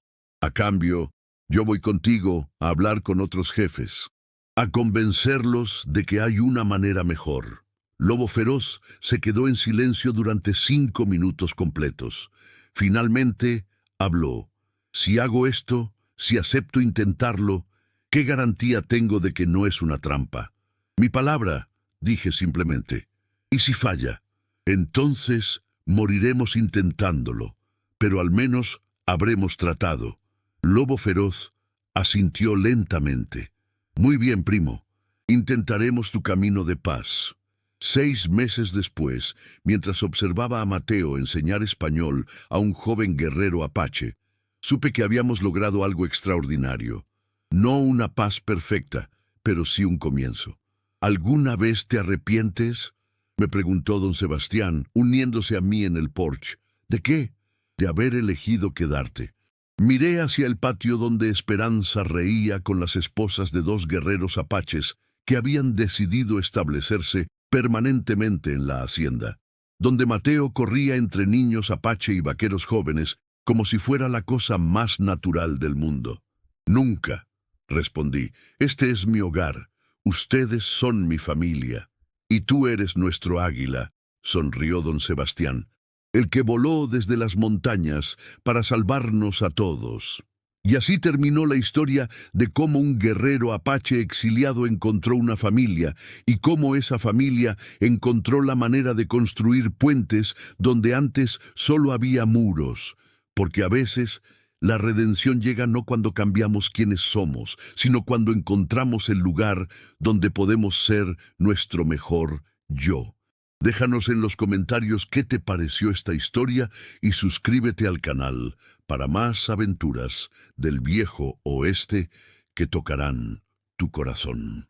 yo voy contigo a hablar con otros jefes, a convencerlos de que hay una manera mejor». Lobo Feroz se quedó en silencio durante 5 minutos completos. Finalmente habló. «Si hago esto, si acepto intentarlo, ¿qué garantía tengo de que no es una trampa?» «Mi palabra», dije simplemente. «¿Y si falla?» «Entonces moriremos intentándolo, pero al menos habremos tratado». Lobo Feroz asintió lentamente. «Muy bien, primo. Intentaremos tu camino de paz. 6 meses después, mientras observaba a Mateo enseñar español a un joven guerrero apache, supe que habíamos logrado algo extraordinario. No una paz perfecta, pero sí un comienzo. ¿Alguna vez te arrepientes?, me preguntó don Sebastián, uniéndose a mí en el porche. ¿De qué? De haber elegido quedarte. Miré hacia el patio donde Esperanza reía con las esposas de 2 guerreros apaches que habían decidido establecerse permanentemente en la hacienda, donde Mateo corría entre niños apache y vaqueros jóvenes como si fuera la cosa más natural del mundo. Nunca, respondí, este es mi hogar, ustedes son mi familia, y tú eres nuestro águila, sonrió don Sebastián, el que voló desde las montañas para salvarnos a todos. Y así terminó la historia de cómo un guerrero apache exiliado encontró una familia y cómo esa familia encontró la manera de construir puentes donde antes solo había muros, porque a veces la redención llega no cuando cambiamos quiénes somos, sino cuando encontramos el lugar donde podemos ser nuestro mejor yo. Déjanos en los comentarios qué te pareció esta historia y suscríbete al canal para más aventuras del viejo oeste que tocarán tu corazón.